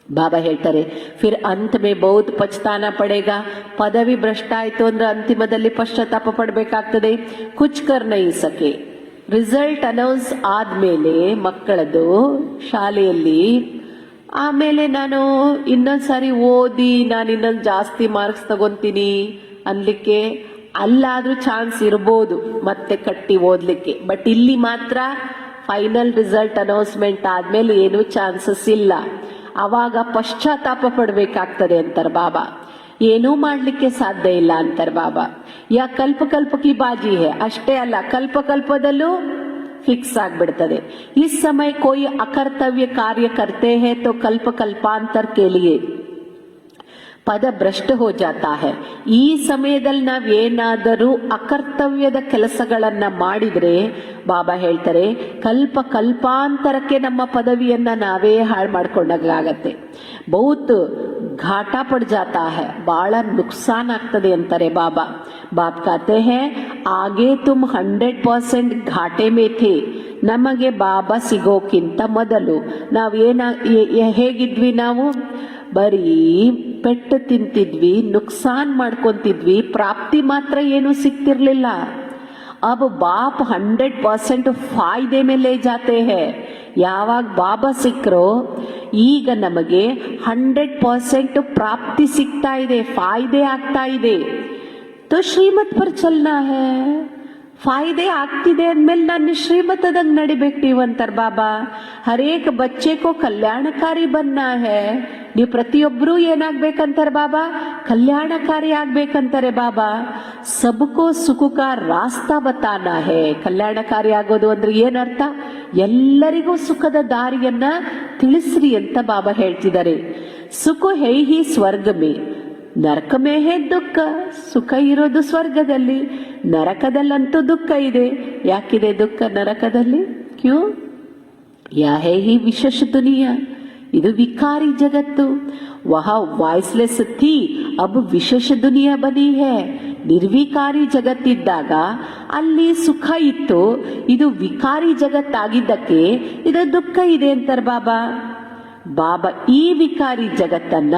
ಬಾಬಾ ಹೇಳ್ತಾರೆ, ಫಿರ್ ಅಂತ್ ಮೇ ಬಹುತ್ ಪಚ್ತಾನ ಪಡೇಗಾ. ಪದವಿ ಭ್ರಷ್ಟ ಆಯ್ತು ಅಂದ್ರೆ ಅಂತಿಮದಲ್ಲಿ ಪಶ್ಚಾತ್ತಾಪ ಪಡ್ಬೇಕಾಗ್ತದೆ. ಕುಚ್ ಕರ್ ನಹೀ ಸಕೆ. ರಿಸಲ್ಟ್ ಅನೌನ್ಸ್ ಆದ್ಮೇಲೆ ಮಕ್ಕಳದು ಶಾಲೆಯಲ್ಲಿ, ಆಮೇಲೆ ನಾನು ಇನ್ನೊಂದ್ಸಾರಿ ಓದಿ ನಾನು ಇನ್ನೊಂದು ಜಾಸ್ತಿ ಮಾರ್ಕ್ಸ್ ತಗೊಂತೀನಿ ಅನ್ಲಿಕ್ಕೆ ಅಲ್ಲಾದ್ರೂ ಚಾನ್ಸ್ ಇರ್ಬೋದು ಮತ್ತೆ ಕಟ್ಟಿ ಓದ್ಲಿಕ್ಕೆ. ಬಟ್ ಇಲ್ಲಿ ಮಾತ್ರ ಫೈನಲ್ ರಿಸಲ್ಟ್ ಅನೌನ್ಸ್ಮೆಂಟ್ ಆದ್ಮೇಲೆ ಏನು ಚಾನ್ಸಸ್ ಇಲ್ಲ. ಅವಾಗ ಪಶ್ಚಾತ್ತಾಪ ಪಡ್ಬೇಕಾಗ್ತದೆ ಅಂತಾರೆ ಬಾಬಾ. ಏನೂ ಮಾಡ್ಲಿಕ್ಕೆ ಸಾಧ್ಯ ಇಲ್ಲ ಅಂತಾರೆ ಬಾಬಾ. ಯಾ ಕಲ್ಪಕಲ್ಪಕಿ ಬಾಜಿ ಹೇ. ಅಷ್ಟೇ ಅಲ್ಲ, ಕಲ್ಪಕಲ್ಪದಲ್ಲೂ ಫಿಕ್ಸ್ ಆಗ್ಬಿಡ್ತದೆ. ಈ ಸಮಯ कोई अकर्तव्य कार्य करते हैं तो कल्प कल्पांतर के लिए ಪದ ಭ್ರಷ್ಟ ಹೋ ಜಾತಾ ಹೈ. ಈ ಸಮಯದಲ್ಲಿ ನಾವೇನಾದರೂ ಅಕರ್ತವ್ಯದ ಕೆಲಸಗಳನ್ನ ಮಾಡಿದ್ರೆ ಬಾಬಾ ಹೇಳ್ತಾರೆ, ಕಲ್ಪ ಕಲ್ಪಾಂತರಕ್ಕೆ ನಮ್ಮ ಪದವಿಯನ್ನ ನಾವೇ ಹಾಳು ಮಾಡ್ಕೊಂಡಾಗತ್ತೆ. ಬಹುತ್ ಘಾಟ ಪಡ್ ಜಾತಾ ಹೈ, ಬಹಳ ನುಕ್ಸಾನ್ ಆಗ್ತದೆ ಅಂತಾರೆ ಬಾಬಾ. ಬಾಪ್ कहते हैं आगे तुम 100% घाटे में थे. ನಮಗೆ ಬಾಬಾ ಸಿಗೋಕ್ಕಿಂತ ಮೊದಲು ಹೇಗಿದ್ವಿ ನಾವು? ಬರೀ ಪೆಟ್ಟು ತಿಂತಿದ್ವಿ, ನುಕ್ಸಾನ್ ಮಾಡ್ಕೊಂತಿದ್ವಿ, ಪ್ರಾಪ್ತಿ ಮಾತ್ರ ಏನೂ ಸಿಗ್ತಿರ್ಲಿಲ್ಲ. अब बाप 100% ಫಾಯ್ದೆ ಮೇಲೆ ಜಾತೆ ಹೇ. ಯಾವಾಗ ಬಾಬಾ ಸಿಕ್ಕರೋ ಈಗ ನಮಗೆ 100% ಪ್ರಾಪ್ತಿ ಸಿಗ್ತಾ ಇದೆ, ಫಾಯ್ದೆ ಆಗ್ತಾ ಇದೆ. तो ಶ್ರೀಮತ್ ಪರ್ ಚಲ್ನಾ ಹೇ. ಫಾಯ್ದೆ ಆಗ್ತಿದೆ ಅಂದ್ಮೇಲೆ ನಾನು ಶ್ರೀಮತದಂಗ್ ನಡಿಬೇಕು ನೀವು ಅಂತಾರೆ ಬಾಬಾ. ಹರೇಕ್ ಬಚ್ಚೆ ಕೋ ಕಲ್ಯಾಣಕಾರಿ ಬನ್ನ ಹೇ. ನೀವು ಪ್ರತಿಯೊಬ್ಬರೂ ಏನಾಗ್ಬೇಕಂತಾರೆ ಬಾಬಾ, ಕಲ್ಯಾಣಕಾರಿ ಆಗ್ಬೇಕಂತಾರೆ ಬಾಬಾ. ಸಬ್ಕೋ ಸುಖಕ ರಾಸ್ತಾ ಬತಾನಾ ಹೇ. ಕಲ್ಯಾಣಕಾರಿ ಆಗೋದು ಅಂದ್ರೆ ಏನರ್ಥ, ಎಲ್ಲರಿಗೂ ಸುಖದ ದಾರಿಯನ್ನ ತಿಳಿಸ್ರಿ ಅಂತ ಬಾಬಾ ಹೇಳ್ತಿದ್ದಾರೆ. ಸುಖ ಹೇ ಹಿ ಸ್ವರ್ಗ ಮೇ, ನರಕ ಮೇ ಹೇ ದುಃಖ. ಸುಖ ಇರೋದು ಸ್ವರ್ಗದಲ್ಲಿ, ನರಕದಲ್ಲಂತೂ ದುಃಖ ಇದೆ. ಯಾಕಿದೆ ದುಃಖ ನರಕದಲ್ಲಿ? ಕ್ಯೂ? ಯಾ ಹೇ ಹಿ ವಿಶೇಷ ದುನಿಯಾ. ಇದು ವಿಕಾರಿ ಜಗತ್ತು. ವಹ ವಾಯ್ಸ್ಲೆಸ್ ಥಿ, ಅಬ್ ವಿಶೇಷ ದುನಿಯಾ ಬನಿ ಹೇ. ನಿರ್ವಿಕಾರಿ ಜಗತ್ತಿದ್ದಾಗ ಅಲ್ಲಿ ಸುಖ ಇತ್ತು, ಇದು ವಿಕಾರಿ ಜಗತ್ತಾಗಿದ್ದಕ್ಕೆ ಇದು ದುಃಖ ಇದೆ ಅಂತಾರೆ ಬಾಬಾ. ಬಾಬಾ ಈ ವಿಕಾರಿ ಜಗತ್ತನ್ನ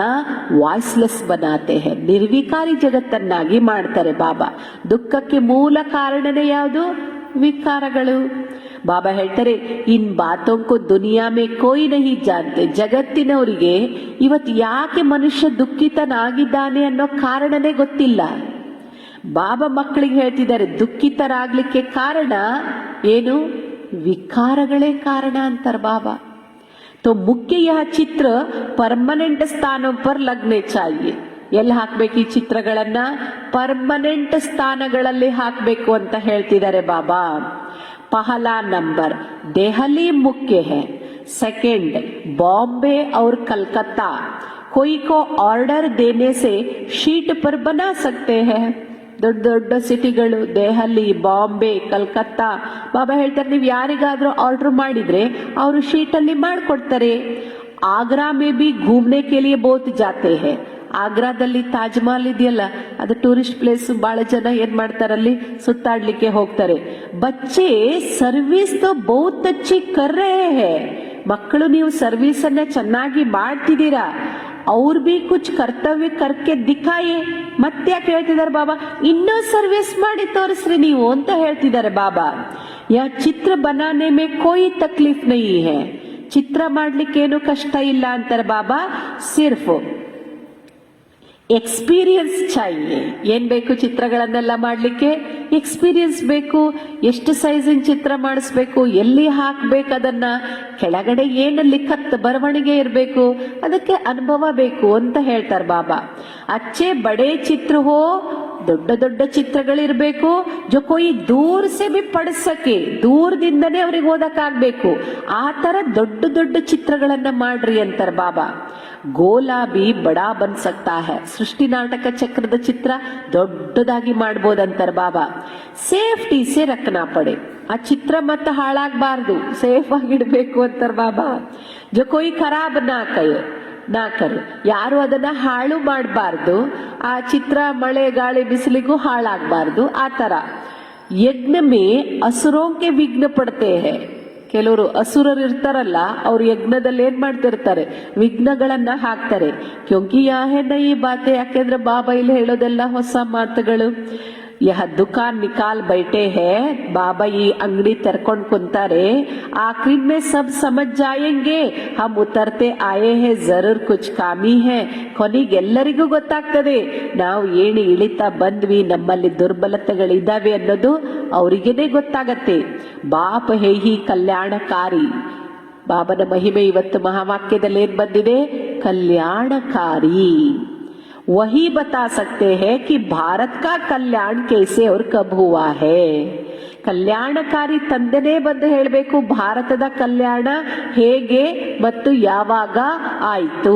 ವಾಯ್ಸ್ಲೆಸ್ ಬನಾತೆ ಹೇ, ನಿರ್ವಿಕಾರಿ ಜಗತ್ತನ್ನಾಗಿ ಮಾಡ್ತಾರೆ ಬಾಬಾ. ದುಃಖಕ್ಕೆ ಮೂಲ ಕಾರಣನೇ ಯಾವುದು? ವಿಕಾರಗಳು. ಬಾಬಾ ಹೇಳ್ತಾರೆ, ಇನ್ ಬಾತೋಂಕು ದುನಿಯಾ ಮೇ ಕೋಯಿ ನಹಿ ಜಾನ್ತೆ. ಜಗತ್ತಿನವರಿಗೆ ಇವತ್ತು ಯಾಕೆ ಮನುಷ್ಯ ದುಃಖಿತನಾಗಿದ್ದಾನೆ ಅನ್ನೋ ಕಾರಣನೇ ಗೊತ್ತಿಲ್ಲ. ಬಾಬಾ ಮಕ್ಕಳಿಗೆ ಹೇಳ್ತಿದ್ದಾರೆ, ದುಃಖಿತರಾಗ್ಲಿಕ್ಕೆ ಕಾರಣ ಏನು? ವಿಕಾರಗಳೇ ಕಾರಣ ಅಂತಾರೆ ಬಾಬಾ. तो मुख्य यह चित्र परमानेंट स्थानों पर लगने चाहिए. ಎಲ್ಲಿ ಹಾಕ್ಬೇಕು ಈ ಚಿತ್ರಗಳನ್ನ? ಪರ್ಮನೆಂಟ್ ಸ್ಥಾನಗಳಲ್ಲಿ ಹಾಕ್ಬೇಕು ಅಂತ ಹೇಳ್ತಿದ್ದಾರೆ ಬಾಬಾ. ಪಹಲಾ ನಂಬರ್ ದೆಹಲಿ ಮುಖ್ಯ है, सेकंड बॉम्बे और कलकत्ता. कोई को ऑर्डर देने से शीट पर बना सकते हैं. ದೊಡ್ಡ ದೊಡ್ಡ ಸಿಟಿಗಳು ದೆಹಲಿ, ಬಾಂಬೆ, ಕಲ್ಕತ್ತಾ. ಬಾಬಾ ಹೇಳ್ತಾರೆ, ನೀವು ಯಾರಿಗಾದ್ರೂ ಆರ್ಡರ್ ಮಾಡಿದ್ರೆ ಅವರು ಶೀಟಲ್ಲಿ ಮಾಡಿಕೊಡ್ತಾರೆ. ಆಗ್ರಾ ಮೇ ಬಿ ಘೂಮ್ನೆ ಕೆ ಲಿಯೆ ಬಹುತ್ ಜಾತೆ ಹೇ. ಆಗ್ರಾದಲ್ಲಿ ತಾಜ್ ಮಹಲ್ ಇದೆಯಲ್ಲ, ಅದು ಟೂರಿಸ್ಟ್ ಪ್ಲೇಸ್. ಬಹಳ ಜನ ಏನ್ ಮಾಡ್ತಾರಲ್ಲಿ, ಸುತ್ತಾಡ್ಲಿಕ್ಕೆ ಹೋಗ್ತಾರೆ. ಬಚ್ಚೆ ಸರ್ವಿಸ್ ತೋ ಬಹುತ್ ಅಚ್ಚಿ ಕರ್ ರಹೆ ಹೇ. ಮಕ್ಕಳು ನೀವು ಸರ್ವಿಸ್ ಅನ್ನ ಚೆನ್ನಾಗಿ ಮಾಡ್ತಿದ್ದೀರಾ, ಅವ್ರ ಬಿ ಕುಚ್ ಕರ್ತವ್ಯ ಕರ್ಕೆ ದಿಖಾಯೆ. ಮತ್ತೆ ಯಾಕೆ ಹೇಳ್ತಿದ್ದಾರೆ ಬಾಬಾ, ಇನ್ನೂ ಸರ್ವಿಸ್ ಮಾಡಿ ತೋರಿಸ್ರಿ ನೀವು ಅಂತ ಹೇಳ್ತಿದ್ದಾರೆ ಬಾಬಾ. ಯಾ ಚಿತ್ರ ಬನಾನೆ ಮೇ ಕೋಯಿ ತಕ್ಲೀಫ್ ನಹೀ ಹೇ. ಚಿತ್ರ ಮಾಡ್ಲಿಕ್ಕೆ ಏನು ಕಷ್ಟ ಇಲ್ಲ ಅಂತಾರೆ ಬಾಬಾ. ಸಿರ್ಫ್ ಎಕ್ಸ್ಪೀರಿಯನ್ಸ್ ಚಾಹಿಯೆ. ಏನ್ ಬೇಕು ಚಿತ್ರಗಳನ್ನೆಲ್ಲ ಮಾಡ್ಲಿಕ್ಕೆ? ಎಕ್ಸ್ಪೀರಿಯನ್ಸ್ ಬೇಕು. ಎಷ್ಟು ಸೈಜಿನ ಚಿತ್ರ ಮಾಡಿಸ್ಬೇಕು, ಎಲ್ಲಿ ಹಾಕ್ಬೇಕು, ಅದನ್ನ ಕೆಳಗಡೆ ಏನು ಲಿಖತ್ ಬರವಣಿಗೆ ಇರಬೇಕು, ಅದಕ್ಕೆ ಅನುಭವ ಬೇಕು ಅಂತ ಹೇಳ್ತಾರೆ ಬಾಬಾ. ಅಚ್ಚೆ ಬಡೇ ಚಿತ್ರ ಹೋ, ದೊಡ್ಡ ದೊಡ್ಡ ಚಿತ್ರಗಳಿರ್ಬೇಕು. ಜೊ ಕೋಯಿ ದೂರ ಸೆ ಬಿ ಪಡ್ ಸಕೆ, ದೂರದಿಂದನೇ ಅವ್ರಿಗೆ ಓದಕ್ಕಾಗ್ಬೇಕು. ಆ ತರ ದೊಡ್ಡ ದೊಡ್ಡ ಚಿತ್ರಗಳನ್ನ ಮಾಡ್ರಿ ಅಂತಾರೆ ಬಾಬಾ. ಗೋಲಾ ಬಿ ಬಡಾ ಬನ್ ಸಕ್ತಾ ಹೈ. ಸೃಷ್ಟಿ ನಾಟಕ ಚಕ್ರದ ಚಿತ್ರ ದೊಡ್ಡದಾಗಿ ಮಾಡ್ಬೋದಂತಾರೆ ಬಾಬಾ. ಸೇಫ್ಟಿ ಸೆ ರಖನಾ ಪಡೆ. ಆ ಚಿತ್ರ ಮತ್ತೆ ಹಾಳಾಗಬಾರ್ದು, ಸೇಫ್ ಆಗಿಡ್ಬೇಕು ಅಂತಾರೆ ಬಾಬಾ. ಜೊ ಕೋಯಿ ಖರಾಬ್ ನಾ ಕರೆ, ಯಾರು ಅದನ್ನ ಹಾಳು ಮಾಡಬಾರ್ದು. ಆ ಚಿತ್ರ ಮಳೆ ಗಾಳಿ ಬಿಸಿಲಿಗೂ ಹಾಳಾಗಬಾರ್ದು. ಆ ತರ ಯಜ್ಞ ಮೇ ಅಸುರೋಂಕೆ ವಿಘ್ನ ಪಡ್ತೇ ಹೇ. ಕೆಲವರು ಅಸುರರು ಇರ್ತಾರಲ್ಲ, ಅವ್ರು ಯಜ್ಞದಲ್ಲಿ ಏನ್ ಮಾಡ್ತಿರ್ತಾರೆ, ವಿಘ್ನಗಳನ್ನ ಹಾಕ್ತಾರೆ. ಕ್ಯೋಂಕಿ ಯಾಹೆನ್ನ ಈ ಬಾತೆ, ಯಾಕೆಂದ್ರೆ ಬಾಬಾ ಇಲ್ಲಿ ಹೇಳೋದೆಲ್ಲ ಹೊಸ ಮಾತುಗಳು. ಯಹ ದುಕಾನ್ ನಿಕಾಲ್ ಬೈಟೆ ಹೇ. ಬಾಬಾ ಈ ಅಂಗಡಿ ತೆರ್ಕೊಂಡ್ ಕುಂತಾರೆ. ಆಖರಿ ಮೇ ಸಬ್ ಸಮಜ್ ಜಾಯೆಂಗೆ ಹಮ್ ಉತರ್ತೆ ಆಯೆ ಹೇ, ಜರೂರ್ ಕುಚ್ ಕಾಮಿ ಹೇ. ಕೊನೆಗೆಲ್ಲರಿಗೂ ಗೊತ್ತಾಗ್ತದೆ ನಾವು ಏನು ಇಳಿತಾ ಬಂದ್ವಿ, ನಮ್ಮಲ್ಲಿ ದುರ್ಬಲತೆಗಳಿದ್ದಾವೆ ಅನ್ನೋದು ಅವರಿಗೇನೆ ಗೊತ್ತಾಗತ್ತೆ. ಬಾಪ್ ಹೇ ಹಿ ಕಲ್ಯಾಣಕಾರಿ. ಬಾಬನ ಮಹಿಮೆ ಇವತ್ತು ಮಹಾವಾಕ್ಯದಲ್ಲಿ ಏನ್ ಬಂದಿದೆ? ಕಲ್ಯಾಣಕಾರಿ. वही बता सकते हैं कि भारत का कल्याण कैसे और कब हुआ है. ಕಲ್ಯಾಣಕಾರಿ ತಂದೆನೇ ಬಂದು ಹೇಳಬೇಕು, ಭಾರತದ ಕಲ್ಯಾಣ ಹೇಗೆ ಮತ್ತು ಯಾವಾಗ ಆಯಿತು.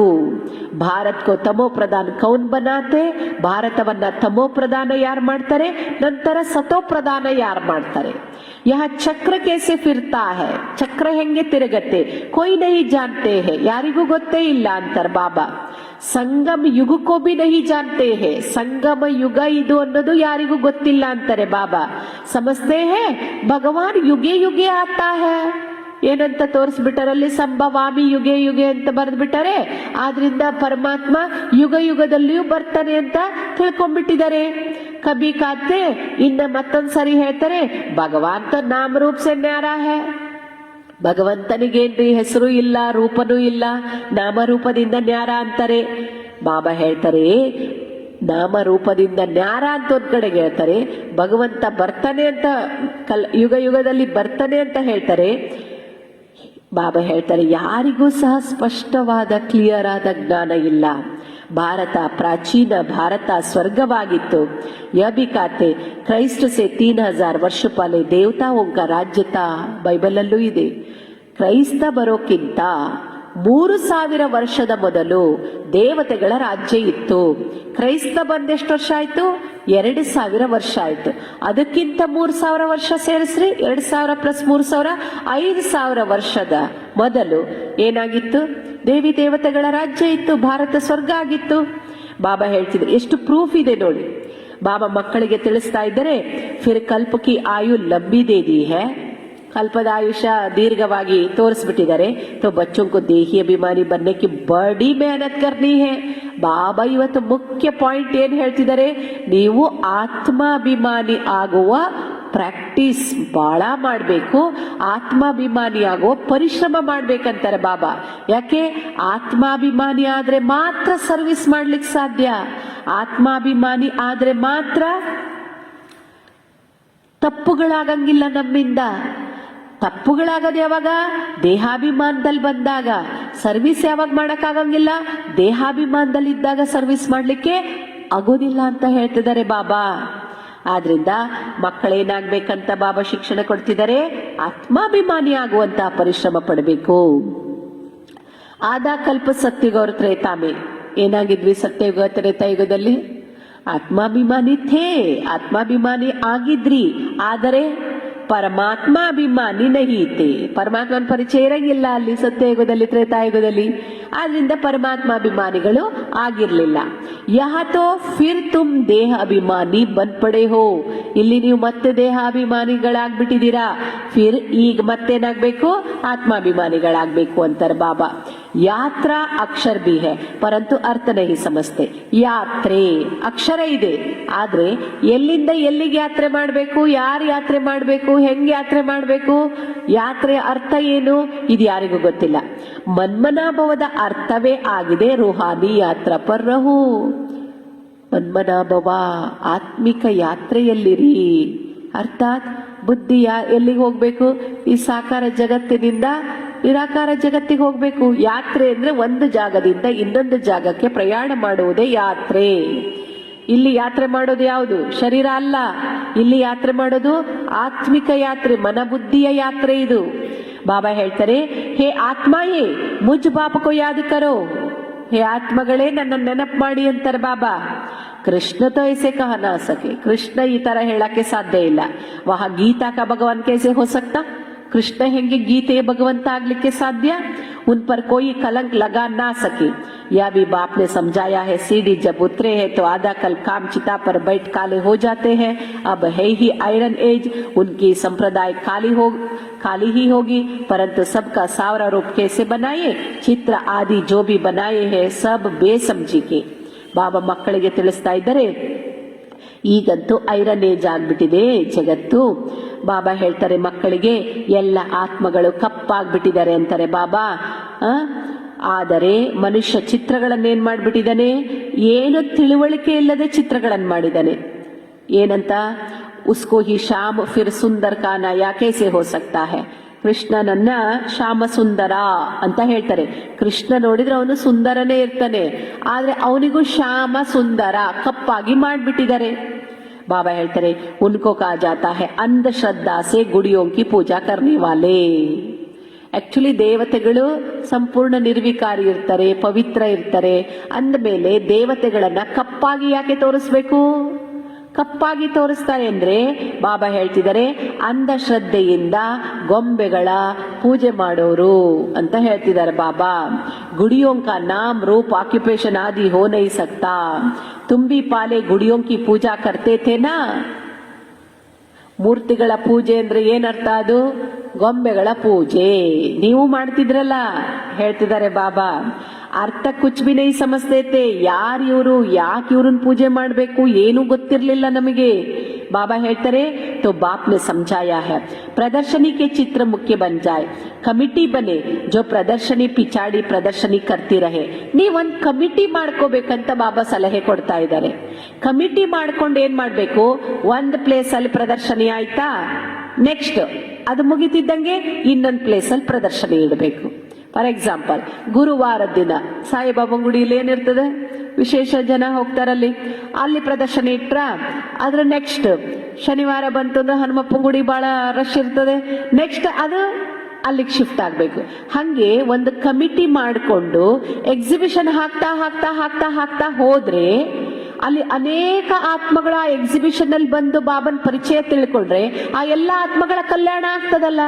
ಭಾರತ್ಕೋ ತಮೋ ಪ್ರಧಾನ ಕೌನ್ ಬನಾತೆ. ಭಾರತವನ್ನ ತಮೋ ಪ್ರಧಾನ ಯಾರು ಮಾಡ್ತಾರೆ, ನಂತರ ಸತೋ ಪ್ರಧಾನ ಯಾರು ಮಾಡ್ತಾರೆ. ಯಹ ಚಕ್ರ ಕೇಸೆ ಫಿರ್ತಾ ಹೈ. ಚಕ್ರ ಹೆಂಗೆ ತಿರುಗತ್ತೆ, ಕೊಯ್ ನಹಿ ಜಾನ್ತೆ ಹೇ. ಯಾರಿಗೂ ಗೊತ್ತೇ ಇಲ್ಲ ಅಂತಾರೆ ಬಾಬಾ. ಸಂಗಮ ಯುಗಕ್ಕೋ ಬಿ ನಹಿ ಜಾನ್ತೆ ಹೇ. ಸಂಗಮ ಯುಗ ಇದು ಅನ್ನೋದು ಯಾರಿಗೂ ಗೊತ್ತಿಲ್ಲ ಅಂತಾರೆ ಬಾಬಾ. ಸಮಜ್ತೆ ಹೇ ಭಗವಾನ್ ಯುಗೆ ಯುಗೆ ಆತಾ ಹೈ. ಏನಂತ ತೋರಿಸ್ಬಿಟ್ಟಾರಲ್ಲಿ, ಸಂಭವಾಮಿ ಯುಗೆ ಯುಗೆ ಅಂತ ಬರೆದ್ಬಿಟ್ಟಾರೆ. ಆದ್ರಿಂದ ಪರಮಾತ್ಮ ಯುಗ ಯುಗದಲ್ಲಿಯೂ ಬರ್ತಾನೆ ಅಂತ ತಿಳ್ಕೊಂಡ್ಬಿಟ್ಟಿದ್ದಾರೆ. ಕಬಿ ಕಾತೆ ಇನ್ನ ಮತ್ತೊಂದ್ಸರಿ ಹೇಳ್ತಾರೆ, ಭಗವಾನ್ ತ ನಾಮ ರೂಪ ಸೆ ನ್ಯಾರಾ ಹೈ. ಭಗವಂತನಿಗೇನ್ರಿ ಹೆಸರು ಇಲ್ಲ, ರೂಪನೂ ಇಲ್ಲ, ನಾಮರೂಪದಿಂದ ನ್ಯಾರ ಅಂತಾರೆ. ಬಾಬಾ ಹೇಳ್ತಾರೆ, ನಾಮರೂಪದಿಂದ ನ್ಯಾರ ಅಂತ ಒಂದ್ ಕಡೆಗೆ ಹೇಳ್ತಾರೆ, ಭಗವಂತ ಬರ್ತಾನೆ ಅಂತ ಯುಗ ಯುಗದಲ್ಲಿ ಬರ್ತಾನೆ ಅಂತ ಹೇಳ್ತಾರೆ. ಬಾಬಾ ಹೇಳ್ತಾರೆ, ಯಾರಿಗೂ ಸಹ ಸ್ಪಷ್ಟವಾದ ಕ್ಲಿಯರ್ ಆದ ಜ್ಞಾನ ಇಲ್ಲ. ಭಾರತ ಪ್ರಾಚೀನ ಭಾರತ ಸ್ವರ್ಗವಾಗಿತ್ತು. ಯಬಿ ಕಾತೆ ಕ್ರೈಸ್ಟ್ ಸೆ 3000 ವರ್ಷ ಪಹಲೆ ದೇವತಾओं का राज्य था. ಬೈಬಲಲ್ಲೂ ಇದೆ. ಕ್ರೈಸ್ತ ಬರೋಕ್ಕಿಂತ 3000 ವರ್ಷದ ಮೊದಲು ದೇವತೆಗಳ ರಾಜ್ಯ ಇತ್ತು. ಕ್ರೈಸ್ತ ಬಂದೆಷ್ಟು ವರ್ಷ ಆಯ್ತು? 2000 ವರ್ಷ ಆಯ್ತು. ಅದಕ್ಕಿಂತ 3000 ವರ್ಷ ಸೇರಿಸ್ರಿ, 2000 ಪ್ಲಸ್ 3000 5000 ವರ್ಷದ ಮೊದಲು ಏನಾಗಿತ್ತು? ದೇವಿ ದೇವತೆಗಳ ರಾಜ್ಯ ಇತ್ತು, ಭಾರತ ಸ್ವರ್ಗ ಆಗಿತ್ತು. ಬಾಬಾ ಹೇಳ್ತಿದ್ರು, ಎಷ್ಟು ಪ್ರೂಫ್ ಇದೆ ನೋಡಿ. ಬಾಬಾ ಮಕ್ಕಳಿಗೆ ತಿಳಿಸ್ತಾ ಇದ್ದಾರೆ, ಫಿರ್ ಕಲ್ಪ ಕಿ ಆಯು ಲಂಬಿ ದೇ ದಿ ಹೈ. ಕಲ್ಪದ ಆಯುಷ್ಯ ದೀರ್ಘವಾಗಿ ತೋರಿಸ್ಬಿಟ್ಟಿದ್ದಾರೆ. ತೋ ಬಚ್ಚೋं को ದೇಹಿ ಅಭಿಮಾನಿ बनने की बड़ी मेहनत करनी है. ಬಾಬಾ ಇವತ್ತು ಮುಖ್ಯ ಪಾಯಿಂಟ್ ಏನ್ ಹೇಳ್ತಿದ್ದಾರೆ, ನೀವು ಆತ್ಮಾಭಿಮಾನಿ ಆಗುವ ಪ್ರಾಕ್ಟೀಸ್ ಬಹಳ ಮಾಡಬೇಕು, ಆತ್ಮಾಭಿಮಾನಿ ಆಗುವ ಪರಿಶ್ರಮ ಮಾಡ್ಬೇಕಂತಾರೆ ಬಾಬಾ. ಯಾಕೆ? ಆತ್ಮಾಭಿಮಾನಿ ಆದ್ರೆ ಮಾತ್ರ ಸರ್ವಿಸ್ ಮಾಡ್ಲಿಕ್ಕೆ ಸಾಧ್ಯ. ಆತ್ಮಾಭಿಮಾನಿ ಆದ್ರೆ ಮಾತ್ರ ತಪ್ಪುಗಳಾಗಂಗಿಲ್ಲ ನಮ್ಮಿಂದ. ತಪ್ಪುಗಳಾಗದು ಯಾವಾಗ? ದೇಹಾಭಿಮಾನದಲ್ಲಿ ಬಂದಾಗ. ಸರ್ವಿಸ್ ಯಾವಾಗ ಮಾಡಕ್ಕಾಗಂಗಿಲ್ಲ? ದೇಹಾಭಿಮಾನದಲ್ಲಿ ಇದ್ದಾಗ ಸರ್ವಿಸ್ ಮಾಡ್ಲಿಕ್ಕೆ ಆಗೋದಿಲ್ಲ ಅಂತ ಹೇಳ್ತಿದ್ದಾರೆ ಬಾಬಾ. ಆದ್ರಿಂದ ಮಕ್ಕಳೇನಾಗ್ಬೇಕಂತ ಬಾಬಾ ಶಿಕ್ಷಣ ಕೊಡ್ತಿದ್ದಾರೆ, ಆತ್ಮಾಭಿಮಾನಿ ಆಗುವಂತ ಪರಿಶ್ರಮ ಪಡಬೇಕು. ಆದಾ ಕಲ್ಪ ಸತ್ಯುಗ ತ್ರೇತಾಮೆ ಏನಾಗಿದ್ವಿ? ಸತ್ಯಯುಗ ತ್ರೇತಾಯುಗದಲ್ಲಿ ಆತ್ಮಾಭಿಮಾನಿ ಥೇ, ಆತ್ಮಾಭಿಮಾನಿ ಆಗಿದ್ರಿ. ಆದರೆ ಪರಮಾತ್ಮಾಭಿಮಾನಿ ನಹೀತೆ. ಪರಮಾತ್ಮನ ಪರಿಚಯ ಇರಂಗಿಲ್ಲ ಅಲ್ಲಿ ಸತ್ಯಯುಗದಲ್ಲಿ, ತ್ರೇತಾಯುಗದಲ್ಲಿ. ಆದ್ರಿಂದ ಪರಮಾತ್ಮಾಭಿಮಾನಿಗಳು ಆಗಿರ್ಲಿಲ್ಲ. ಯಹತೋ ಫಿರ್ ತುಮ್ ದೇಹ ಅಭಿಮಾನಿ ಬನ್ ಪಡೆ ಹೋ. ಇಲ್ಲಿ ನೀವು ಮತ್ತೆ ದೇಹಾಭಿಮಾನಿಗಳಾಗ್ಬಿಟ್ಟಿದ್ದೀರಾ. ಫಿರ್ ಈಗ ಮತ್ತೇನಾಗ್ಬೇಕು? ಆತ್ಮಾಭಿಮಾನಿಗಳಾಗ್ಬೇಕು ಅಂತಾರೆ ಬಾಬಾ. ಯಾತ್ರಾ ಅಕ್ಷರ ಬಿ ಹೈ ಪರಂತು ಅರ್ಥ ನಹಿ ಸಮಸ್ತೆ. ಯಾತ್ರೆ ಅಕ್ಷರ ಇದೆ, ಆದ್ರೆ ಎಲ್ಲಿಂದ ಎಲ್ಲಿಗೆ ಯಾತ್ರೆ ಮಾಡಬೇಕು, ಯಾರು ಯಾತ್ರೆ ಮಾಡಬೇಕು, ಹೆಂಗ್ ಯಾತ್ರೆ ಮಾಡಬೇಕು, ಯಾತ್ರೆಯ ಅರ್ಥ ಏನು, ಇದು ಯಾರಿಗೂ ಗೊತ್ತಿಲ್ಲ. ಮನ್ಮನಾಭವದ ಅರ್ಥವೇ ಆಗಿದೆ ರೂಹಾನಿ ಯಾತ್ರಾ ಪರ್ ರಹು. ಮನ್ಮನಾಭವ ಆತ್ಮಿಕ ಯಾತ್ರೆಯಲ್ಲಿರಿ. ಅರ್ಥಾತ್ ಬುದ್ಧಿ ಎಲ್ಲಿಗೆ ಹೋಗ್ಬೇಕು? ಈ ಸಾಕಾರ ಜಗತ್ತಿನಿಂದ ನಿರಾಕಾರ ಜಗತ್ತಿಗೆ ಹೋಗ್ಬೇಕು. ಯಾತ್ರೆ ಅಂದ್ರೆ ಒಂದು ಜಾಗದಿಂದ ಇನ್ನೊಂದು ಜಾಗಕ್ಕೆ ಪ್ರಯಾಣ ಮಾಡುವುದೇ ಯಾತ್ರೆ. ಇಲ್ಲಿ ಯಾತ್ರೆ ಮಾಡೋದು ಯಾವುದು? ಶರೀರ ಅಲ್ಲ. ಇಲ್ಲಿ ಯಾತ್ರೆ ಮಾಡೋದು ಆತ್ಮಿಕ ಯಾತ್ರೆ, ಮನಬುದ್ಧಿಯ ಯಾತ್ರೆ ಇದು. ಬಾಬಾ ಹೇಳ್ತಾರೆ, ಹೇ ಆತ್ಮಾಯೇ ಮುಜ್ ಬಾಪಕೋ ಯಾದ್ ಕರೋ. ಹೇ ಆತ್ಮಗಳೇ ನನ್ನ ನೆನಪು ಮಾಡಿ ಅಂತಾರೆ ಬಾಬಾ. ಕೃಷ್ಣ ತೋ ಐಸೆ ಕಹ ನಾ ಸಕೆ. ಕೃಷ್ಣ ಈ ತರ ಹೇಳಕ್ಕೆ ಸಾಧ್ಯ ಇಲ್ಲ. ವಹ ಗೀತಾ ಕಾ ಭಗವಾನ್ ಕೈಸೆ ಹೋ ಸಕ್ತಾ? ಕೃಷ್ಣ ಹೆಂಗೆ ಗೀತೆಯ ಭಗವಂತ ಆಗ್ಲಿಕ್ಕೆ ಸಾಧ್ಯ? उन पर कोई कलंक लगा ना सके. यह भी बाप ने समझाया है, सीढ़ी जब उतरे हैं तो आधा कल काम चिता पर बैठ काले हो जाते हैं. अब है ही आयरन एज, उनकी संप्रदाय काली ही होगी, परंतु सबका सावरा रूप कैसे बनाए? चित्र आदि जो भी बनाए हैं सब बेसमझी के. ಬಾಬಾ ಮಕ್ಕಳಿಗೆ ತಿಳಿಸ್ತಾ ಇದ್ದಾರೆ, ಈಗಂತೂ ಐರನ್ ಏಜ್ ಆಗ್ಬಿಟ್ಟಿದೆ ಜಗತ್ತು. ಬಾಬಾ ಹೇಳ್ತಾರೆ ಮಕ್ಕಳಿಗೆ, ಎಲ್ಲ ಆತ್ಮಗಳು ಕಪ್ಪಾಗ್ಬಿಟ್ಟಿದ್ದಾರೆ ಅಂತಾರೆ ಬಾಬಾ. ಆದರೆ ಮನುಷ್ಯ ಚಿತ್ರಗಳನ್ನೇನ್ ಮಾಡ್ಬಿಟ್ಟಿದ್ದಾನೆ? ಏನು ತಿಳುವಳಿಕೆ ಇಲ್ಲದೆ ಚಿತ್ರಗಳನ್ನು ಮಾಡಿದ್ದಾನೆ. ಏನಂತ? ಉಸ್ಕೋ ಹಿ ಶಾಮ್ ಫಿರ್ ಸುಂದರ್ ಕಾ ನಯಾ ಕೈಸೆ ಹೋ ಸಕ್ತಾ ಹೈ. ಕೃಷ್ಣನನ್ನ ಶ್ಯಾಮ ಸುಂದರ ಅಂತ ಹೇಳ್ತಾರೆ. ಕೃಷ್ಣ ನೋಡಿದ್ರೆ ಅವನು ಸುಂದರನೇ ಇರ್ತಾನೆ, ಆದ್ರೆ ಅವನಿಗೂ ಶ್ಯಾಮ ಸುಂದರ ಕಪ್ಪಾಗಿ ಮಾಡ್ಬಿಟ್ಟಿದ್ದಾರೆ. ಬಾಬಾ ಹೇಳ್ತಾರೆ, ಉನ್ಕೋ ಕಾ ಜಾತಾ ಹೈ ಅಂಧಶ್ರದ್ಧಾ ಸೆ ಗುಡಿಯೋಂ ಕಿ ಪೂಜಾ ಕರ್ನೆ ವಾಲೆ. ಆಕ್ಚುಲಿ ದೇವತೆಗಳು ಸಂಪೂರ್ಣ ನಿರ್ವಿಕಾರಿ ಇರ್ತಾರೆ, ಪವಿತ್ರ ಇರ್ತಾರೆ. ಅಂದಮೇಲೆ ದೇವತೆಗಳನ್ನ ಕಪ್ಪಾಗಿ ಯಾಕೆ ತೋರಿಸ್ಬೇಕು? ಕಪ್ಪಾಗಿ ತೋರಿಸ್ತಾರೆ ಅಂದ್ರೆ ಬಾಬಾ ಹೇಳ್ತಿದ್ದಾರೆ, ಅಂಧಶ್ರದ್ಧೆಯಿಂದ ಗೊಂಬೆಗಳ ಪೂಜೆ ಮಾಡೋರು ಅಂತ ಹೇಳ್ತಿದ್ದಾರೆ ಬಾಬಾ. ಗುಡಿಯೋं का नाम रूप ऑक्यूपेशन आदि हो नहीं सकता. तुम भी पाले गुड़ियों की पूजा करते थे ना. ಮೂರ್ತಿಗಳ ಪೂಜೆ ಅಂದ್ರೆ ಏನರ್ಥ? ಅದು ಗೊಂಬೆಗಳ ಪೂಜೆ ನೀವು ಮಾಡ್ತಿದ್ರಲ್ಲ ಹೇಳ್ತಿದ್ದಾರೆ ಬಾಬಾ. ಅರ್ಥ ಕುಚ್ ಬಿ ನೈ ಸಮಜ್ತೆ ಥೆ. ಯಾರು ಇವರು, ಯಾಕೆ ಇವ್ರನ್ನ ಪೂಜೆ ಮಾಡಬೇಕು ಏನು ಗೊತ್ತಿರ್ಲಿಲ್ಲ ನಮಗೆ. बाबा ಹೇಳ್ತಾರೆ तो बाप ने समझाया है प्रदर्शनी के चित्र मुख्य बन जाए, कमिटी बने जो प्रदर्शनी पिछाड़ी प्रदर्शनी करती रहे. ನೀವೊಂದು ಕಮಿಟಿ ಮಾಡ್ಕೋಬೇಕಂತ ಬಾಬಾ ಸಲಹೆ ಕೊಡ್ತಾ ಇದ್ದಾರೆ. ಕಮಿಟಿ ಮಾಡ್ಕೊಂಡು ಏನ್ ಮಾಡ್ಬೇಕು, ಒಂದ್ ಪ್ಲೇಸ್ ಅಲ್ಲಿ ಪ್ರದರ್ಶನಿ ಆಯ್ತಾ, ನೆಕ್ಸ್ಟ್ ಅದು ಮುಗಿತಿದ್ದಂಗೆ ಇನ್ನೊಂದು ಪ್ಲೇಸ್ ಅಲ್ಲಿ ಪ್ರದರ್ಶನಿ ಇಡಬೇಕು. ಫಾರ್ ಎಕ್ಸಾಂಪಲ್ ಗುರುವಾರದ ದಿನ ಸಾಯಿಬಾಬಾ ಗುಡಿಯಲ್ಲಿ ಏನಿರ್ತದೆ, ವಿಶೇಷ ಜನ ಹೋಗ್ತಾರಲ್ಲಿ, ಅಲ್ಲಿ ಪ್ರದರ್ಶನ ಇಟ್ರ ಅದ್ರ ನೆಕ್ಸ್ಟ್ ಶನಿವಾರ ಬಂತು ಅಂದ್ರೆ ಹನುಮಪ್ಪ ಗುಡಿ ಬಹಳ ರಶ್ ಇರ್ತದೆ, ನೆಕ್ಸ್ಟ್ ಅದು ಅಲ್ಲಿಗೆ ಶಿಫ್ಟ್ ಆಗ್ಬೇಕು. ಹಂಗೆ ಒಂದು ಕಮಿಟಿ ಮಾಡಿಕೊಂಡು ಎಕ್ಸಿಬಿಷನ್ ಹಾಕ್ತಾ ಹಾಕ್ತಾ ಹಾಕ್ತಾ ಹಾಕ್ತಾ ಹೋದ್ರೆ ಅಲ್ಲಿ ಅನೇಕ ಆತ್ಮಗಳ ಎಕ್ಸಿಬಿಷನ್ ಅಲ್ಲಿ ಬಂದು ಬಾಬನ್ ಪರಿಚಯ ತಿಳ್ಕೊಂಡ್ರೆ ಆ ಎಲ್ಲಾ ಆತ್ಮಗಳ ಕಲ್ಯಾಣ ಆಗ್ತದಲ್ಲ.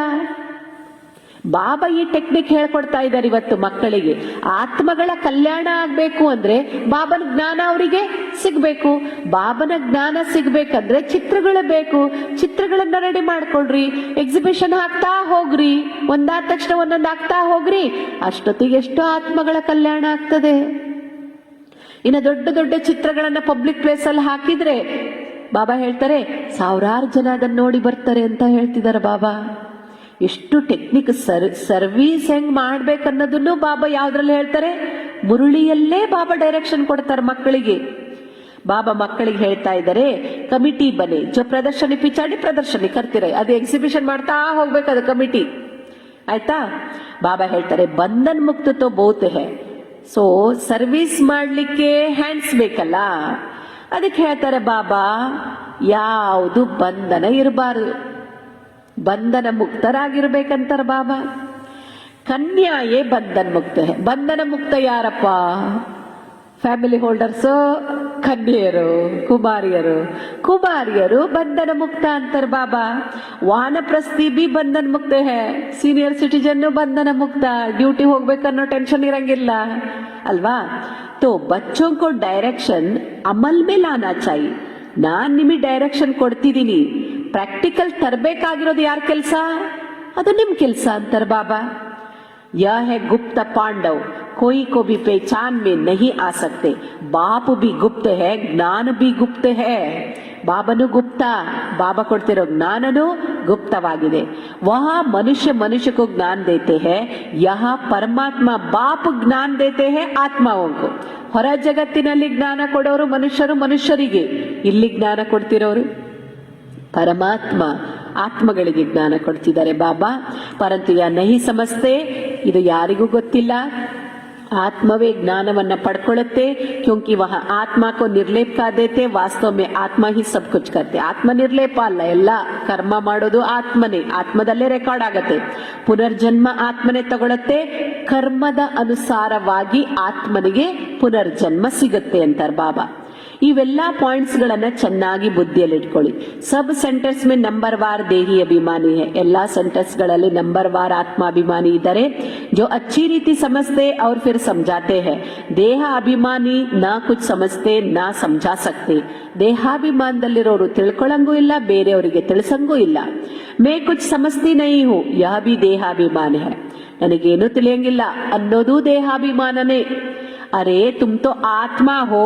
ಬಾಬಾ ಈ ಟೆಕ್ನಿಕ್ ಹೇಳ್ಕೊಡ್ತಾ ಇದ್ದಾರೆ ಇವತ್ತು ಮಕ್ಕಳಿಗೆ. ಆತ್ಮಗಳ ಕಲ್ಯಾಣ ಆಗ್ಬೇಕು ಅಂದ್ರೆ ಬಾಬನ ಜ್ಞಾನ ಅವರಿಗೆ ಸಿಗ್ಬೇಕು. ಬಾಬನ ಜ್ಞಾನ ಸಿಗ್ಬೇಕಂದ್ರೆ ಚಿತ್ರಗಳು ಬೇಕು. ಚಿತ್ರಗಳನ್ನ ರೆಡಿ ಮಾಡ್ಕೊಳ್ರಿ, ಎಕ್ಸಿಬಿಷನ್ ಹಾಕ್ತಾ ಹೋಗ್ರಿ, ಒಂದಾದ ತಕ್ಷಣ ಒಂದೊಂದು ಆಗ್ತಾ ಹೋಗ್ರಿ, ಅಷ್ಟೊತ್ತಿಗೆ ಎಷ್ಟೋ ಆತ್ಮಗಳ ಕಲ್ಯಾಣ ಆಗ್ತದೆ. ಇನ್ನು ದೊಡ್ಡ ದೊಡ್ಡ ಚಿತ್ರಗಳನ್ನ ಪಬ್ಲಿಕ್ ಪ್ಲೇಸ್ ಅಲ್ಲಿ ಹಾಕಿದ್ರೆ ಬಾಬಾ ಹೇಳ್ತಾರೆ ಸಾವಿರಾರು ಜನ ಅದನ್ನ ನೋಡಿ ಬರ್ತಾರೆ ಅಂತ ಹೇಳ್ತಿದ್ದಾರೆ ಬಾಬಾ. ಎಷ್ಟು ಟೆಕ್ನಿಕ್, ಸರ್ವಿಸ್ ಹೆಂಗ್ ಮಾಡ್ಬೇಕನ್ನೋದನ್ನು ಬಾಬಾ ಯಾವ್ದ್ರಲ್ಲಿ ಹೇಳ್ತಾರೆ, ಮುರುಳಿಯಲ್ಲೇ ಬಾಬಾ ಡೈರೆಕ್ಷನ್ ಕೊಡ್ತಾರೆ ಮಕ್ಕಳಿಗೆ. ಬಾಬಾ ಮಕ್ಕಳಿಗೆ ಹೇಳ್ತಾ ಇದ್ದಾರೆ ಕಮಿಟಿ ಬನೆ ಜೋ ಪ್ರದರ್ಶನಿ ಪಿಚಾಡಿ ಪ್ರದರ್ಶನಿ ಕರ್ತಿರ, ಅದು ಎಕ್ಸಿಬಿಷನ್ ಮಾಡ್ತಾ ಹೋಗ್ಬೇಕು ಅದು ಕಮಿಟಿ ಆಯ್ತಾ. ಬಾಬಾ ಹೇಳ್ತಾರೆ ಬಂಧನ್ ಮುಕ್ತ ತೋ ಬಹುತ್ ಹೈ, ಸೊ ಸರ್ವಿಸ್ ಮಾಡ್ಲಿಕ್ಕೆ ಹ್ಯಾಂಡ್ಸ್ ಬೇಕಲ್ಲ, ಅದಕ್ಕೆ ಹೇಳ್ತಾರೆ ಬಾಬಾ ಯಾವುದು ಬಂಧನ ಇರಬಾರದು, ಬಂಧನ ಮುಕ್ತರಾಗಿರ್ಬೇಕಂತಾರ ಬಾಬಾ. ಕನ್ಯಾಯೇ ಬಂಧನ್ ಮುಕ್ತ ಹೈ. ಬಂಧನ ಮುಕ್ತ ಯಾರಪ್ಪ, ಫ್ಯಾಮಿಲಿ ಹೋಲ್ಡರ್ಸ್, ಕನ್ಯೆಯರು, ಕುಮಾರಿಯರು. ಕುಮಾರಿಯರು ಬಂಧನ ಮುಕ್ತ ಅಂತಾರ ಬಾಬಾ. ವಾನಪ್ರಸ್ಥಿ ಬಿ ಬಂಧನ್ ಮುಕ್ತ ಹೈ, ಸೀನಿಯರ್ ಸಿಟಿಜನ್ ಬಂಧನ ಮುಕ್ತ, ಡ್ಯೂಟಿ ಹೋಗ್ಬೇಕನ್ನೋ ಟೆನ್ಷನ್ ಇರಂಗಿಲ್ಲ ಅಲ್ವಾ. तो बच्चों को डायरेक्शन अमल में लाना चाहिए. ನಾನ್ ನಿಮಗೆ ಡೈರೆಕ್ಷನ್ ಕೊಡ್ತಿದ್ದೀನಿ, ಪ್ರಾಕ್ಟಿಕಲ್ ತರಬೇಕಾಗಿರೋದು ಯಾರ ಕೆಲಸ, ಅದು ನಿಮ್ ಕೆಲಸ ಅಂತಾರ ಬಾಬಾ. यह है गुप्त पांडव, कोई को भी पहचान में नहीं आ सकते. बाप भी गुप्त है, ज्ञान भी गुप्त है. ಬಾಬನು ಗುಪ್ತ, ಬಾಬಾ ಕೊಡ್ತಿರೋ ಜ್ಞಾನನು ಗುಪ್ತವಾಗಿದೆ. ವಹ ಮನುಷ್ಯ ಮನುಷ್ಯಕ್ಕೂ ಜ್ಞಾನ ದೇತೆ ಹೈ, ಯಹ ಪರಮಾತ್ಮ ಬಾಪ್ ಜ್ಞಾನ ದೇತೆ ಹೈ ಆತ್ಮಾವಂಕು. ಹೊರ ಜಗತ್ತಿನಲ್ಲಿ ಜ್ಞಾನ ಕೊಡೋರು ಮನುಷ್ಯರು, ಮನುಷ್ಯರಿಗೆ. ಇಲ್ಲಿ ಜ್ಞಾನ ಕೊಡ್ತಿರೋರು ಪರಮಾತ್ಮ, ಆತ್ಮಗಳಿಗೆ ಜ್ಞಾನ ಕೊಡ್ತಿದ್ದಾರೆ ಬಾಬಾ. ಪರಂತು ಯಾ ನಹಿ ಸಮಜ್ತೆ, ಇದು ಯಾರಿಗೂ ಗೊತ್ತಿಲ್ಲ. ಆತ್ಮವೇ ಜ್ಞಾನವನ್ನ ಪಡ್ಕೊಳ್ಳುತ್ತೆ, ಕ್ಯೋಂಕಿ ವಹ ಆತ್ಮ ಕೋ ನಿರ್ಲೇಪ ಕಾ ದೇತೆ, ವಾಸ್ತವ ಮೇ ಆತ್ಮ ಹಿ ಸಬ್ ಕುಚ್ ಕರ್ತೆ. ಆತ್ಮ ನಿರ್ಲೇಪ ಅಲ್ಲ, ಎಲ್ಲ ಕರ್ಮ ಮಾಡೋದು ಆತ್ಮನೇ, ಆತ್ಮದಲ್ಲೇ ರೆಕಾರ್ಡ್ ಆಗತ್ತೆ. ಪುನರ್ಜನ್ಮ ಆತ್ಮನೇ ತಗೊಳತ್ತೆ, ಕರ್ಮದ ಅನುಸಾರವಾಗಿ ಆತ್ಮನಿಗೆ ಪುನರ್ಜನ್ಮ ಸಿಗುತ್ತೆ ಅಂತಾರ ಬಾಬಾ. ಇವೆಲ್ಲ ಪಾಯಿಂಟ್ಸ್ ಗಳನ್ನ ಚೆನ್ನಾಗಿ ಬುದ್ಧಿಯಲ್ಲಿ ಇಟ್ಕೊಳ್ಳಿ. ಸಬ್ ಸೆಂಟರ್ಸ್ ಮೇ ನಂಬರ್ ವಾರ್ ದೇಹಿ ಅಭಿಮಾನಿ ಹೈ, ಎಲ್ಲಾ ಸೆಂಟರ್ಸ್ ಗಳಲ್ಲಿ ನಂಬರ್ ವಾರ್ ಆತ್ಮಾಭಿಮಾನಿ ಇದ್ದಾರೆ. ಜೋ ಅಚ್ಚಿ ರೀತಿ ಸಮಜ್ತೆ और फिर समझाते हैं. ದೇಹ ಅಭಿಮಾನಿ ನಾ ಕುಚ್ ಸಮಜ್ತೆ ನಾ ಸಮझा सकते. ದೇಹಾಭಿಮಾನದಲ್ಲಿರೋರು ತಿಳ್ಕೊಳ್ಳಂಗೂ ಇಲ್ಲ, ಬೇರೆಯವರಿಗೆ ತಿಳಿಸಂಗೂ ಇಲ್ಲ. ಮೇ ಕುಚ್ ಸಮಜ್ತಿ ನಹೀ ಹೂ, ಯಹ ಭಿ ದೇಹಾಭಿಮಾನ ಹೈ. ನನಗೇನು ತಿಳಿಯಂಗಿಲ್ಲ ಅನ್ನೋದು ದೇಹಾಭಿಮಾನನೇ. ಅರೆ ತುಮ್ ತೋ ಆತ್ಮ ಹೋ,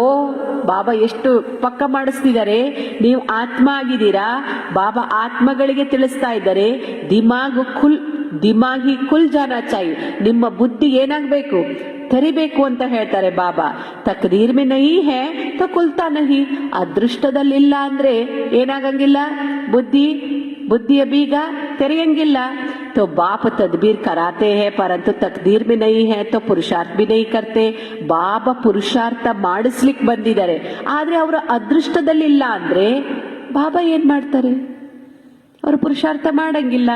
ಬಾಬಾ ಎಷ್ಟು ಪಕ್ಕ ಮಾಡಿಸ್ತಿದ್ದಾರೆ, ನೀವು ಆತ್ಮ ಆಗಿದ್ದೀರಾ. ಬಾಬಾ ಆತ್ಮಗಳಿಗೆ ತಿಳಿಸ್ತಾ ಇದ್ದಾರೆ ದಿಮಾಗಿ ಕುಲ್ ಜಾನ ಚಾಯಿ, ನಿಮ್ಮ ಬುದ್ಧಿ ಏನಾಗಬೇಕು, ತೆರಿಬೇಕು ಅಂತ ಹೇಳ್ತಾರೆ ಬಾಬಾ. ತಕ್ದೀರ್ ಮೇ ನಹೀ ಹೈ ತೋ ಕುಲ್ತಾ ನಹೀ, ಅದೃಷ್ಟದಲ್ಲಿಲ್ಲ ಅಂದ್ರೆ ಏನಾಗಂಗಿಲ್ಲ, ಬುದ್ಧಿಯ ಬೀಗ ತೆರೆಯಂಗಿಲ್ಲ. तो बाप तदबीर कराते हैं परंतु तकदीर में नहीं है तो पुरुषार्थ भी नहीं करते. ಬಾಬಾ ಪುರುಷಾರ್ಥ ಮಾಡಿಸ್ಲಿಕ್ಕೆ ಬಂದಿದ್ದಾರೆ, ಆದ್ರೆ ಅವರ ಅದೃಷ್ಟದಲ್ಲಿಲ್ಲ ಅಂದ್ರೆ ಬಾಬಾ ಏನ್ ಮಾಡ್ತಾರೆ, ಅವರು ಪುರುಷಾರ್ಥ ಮಾಡಂಗಿಲ್ಲ.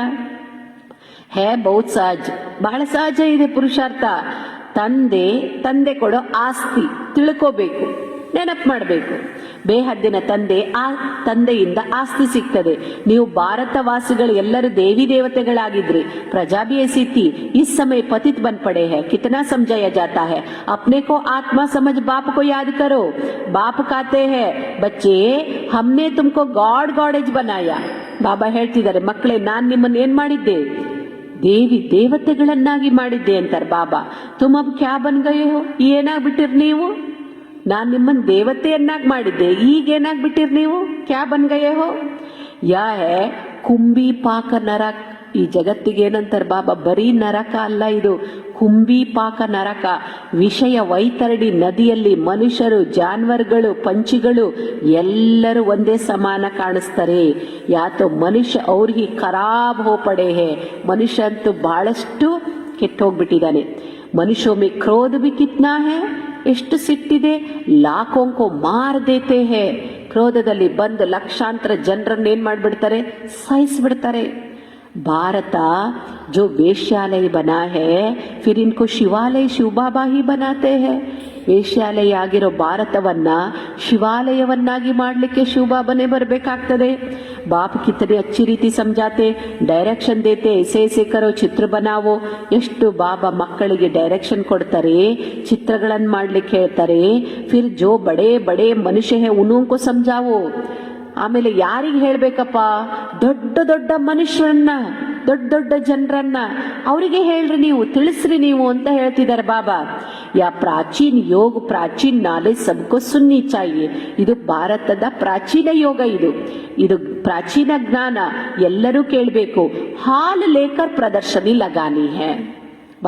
ಹೇ ಬಹುತ್ ಸಹಜ, ಬಹಳ ಸಹಜ ಇದೆ ಪುರುಷಾರ್ಥ. ತಂದೆ ಕೊಡೋ ಆಸ್ತಿ ತಿಳ್ಕೋಬೇಕು, ನೆನಪು ಮಾಡಬೇಕು. ಬೇಹದ್ದಿನ ತಂದೆ, ಆ ತಂದೆಯಿಂದ ಆಸ್ತಿ ಸಿಗ್ತದೆ. ನೀವು ಭಾರತವಾಸಿಗಳು ಎಲ್ಲರೂ ದೇವಿ ದೇವತೆಗಳಾಗಿದ್ರಿ. ಪ್ರಜಾ भी ऐसी थी, इस समय पतित बन पड़े हैं. कितना समझाया जाता है, अपने को आत्मा समझ बाप को याद करो. बाप कहते हैं बच्चे हमने तुमको गॉडेज बनाया. ಬಾಬಾ ಹೇಳ್ತಿದ್ದಾರೆ, ಮಕ್ಕಳೇ ನಾನ್ ನಿಮ್ಮನ್ನ ಏನ್ ಮಾಡಿದ್ದೆ, ದೇವತೆಗಳನ್ನಾಗಿ ಮಾಡಿದ್ದೆ ಅಂತಾರೆ ಬಾಬಾ. ತುಮ್ ಅಬ್ ಕ್ಯಾ ಬನ್ ಗಯೆ ಹೋ, ಏನಾಗ್ಬಿಟ್ಟಿರ್ ನೀವು? ನಾನು ನಿಮ್ಮನ್ನ ದೇವತೆಯನ್ನಾಗಿ ಮಾಡಿದ್ದೆ, ಈಗ ಏನಾಗ್ಬಿಟ್ಟಿರ್ ನೀವು? ಕ್ಯಾ ಬನ್ ಗಯೆ ಹೋ? ಯಾ ಹೇ ಕುಂಬಿ ಪಾಕ ನರಕ. ಈ ಜಗತ್ತಿಗೆ ಏನಂತಾರೆ ಬಾಬಾ, ಬರೀ ನರಕ ಅಲ್ಲ ಇದು, ಕುಂಬಿ ಪಾಕ ನರಕ. ವಿಷಯ ವೈತರಣಿ ನದಿಯಲ್ಲಿ ಮನುಷ್ಯರು, ಜಾನುವಾರುಗಳು, ಪಂಚಿಗಳು ಎಲ್ಲರೂ ಒಂದೇ ಸಮಾನ ಕಾಣಿಸ್ತಾರೆ. ಯಾತೋ ಮನುಷ್ಯ ಅವ್ರಿಗೆ ಖರಾಬ್ ಹೋ ಪಡೆ ಹೇ. ಮನುಷ್ಯ ಅಂತೂ ಬಹಳಷ್ಟು ಕೆಟ್ಟೋಗ್ಬಿಟ್ಟಿದ್ದಾನೆ. ಮನುಷ್ಯ ಮೇ ಕ್ರೋಧ ಬಿ ಕಿತ್ನಾ ಹೇ, ಎಷ್ಟು ಸಿಟ್ಟಿದೆ. ಲಾಖೋಂಕೋ ಮಾರ್ ದೇತೆ ಹೇ. ಕ್ರೋಧದಲ್ಲಿ ಬಂದು ಲಕ್ಷಾಂತರ ಜನರನ್ನ ಏನ್ ಮಾಡ್ಬಿಡ್ತಾರೆ, ಸಾಯಿಸ್ಬಿಡ್ತಾರೆ. भारत जो वेश्यालय बना है, फिर इनको शिवालय शिव बाबा ही बनाते हैं. ವೇಶ್ಯಾಲಯ ಆಗಿರೋ ಭಾರತವನ್ನ ಶಿವಾಲಯವನ್ನಾಗಿ ಮಾಡಲಿಕ್ಕೆ ಶಿವಬಾಬನೇ ಬರಬೇಕಾಗ್ತದೆ. ಬಾಪ್ ಕಿತನೆ ಅಚ್ಚಿ ರೀತಿ ಸಮಜಾತೆ, ಡೈರೆಕ್ಷನ್ ದೇತೆ, ऐसे ऐसे करो, ಚಿತ್ರ ಬನಾವೋ. ಎಷ್ಟು ಬಾಬಾ ಮಕ್ಕಳಿಗೆ ಡೈರೆಕ್ಷನ್ ಕೊಡ್ತಾರೆ, ಚಿತ್ರಗಳನ್ನು ಮಾಡ್ಲಿಕ್ಕೆ ಹೇಳ್ತಾರೆ. ಫಿರ್ ಜೋ ಬಡೇ ಬಡೇ ಮನುಷ್ಯ ಹೇ ಉನ್ಕೋ ಸಮಜಾವೋ. ಆಮೇಲೆ ಯಾರಿಗೆ ಹೇಳ್ಬೇಕಪ್ಪ, ದೊಡ್ಡ ದೊಡ್ಡ ಮನುಷ್ಯರನ್ನ, ದೊಡ್ಡ ದೊಡ್ಡ ಜನರನ್ನ ಅವರಿಗೆ ಹೇಳ್ರಿ ನೀವು, ತಿಳಿಸ್ರಿ ನೀವು ಅಂತ ಹೇಳ್ತಿದ್ದಾರೆ ಬಾಬಾ. ಯಾ ಪ್ರಾಚೀನ ಯೋಗ, ಪ್ರಾಚೀನ ನಾಲೆಜ್ ಸಬ್ಕೋ ಸುನ್ನಿ ಚಾಹಿಯೆ. ಇದು ಭಾರತದ ಪ್ರಾಚೀನ ಯೋಗ, ಇದು ಪ್ರಾಚೀನ ಜ್ಞಾನ ಎಲ್ಲರೂ ಕೇಳಬೇಕು. ಹಾಲ್ ಲೇಕರ್ ಪ್ರದರ್ಶನಿ ಲಗಾನಿ ಹೇ.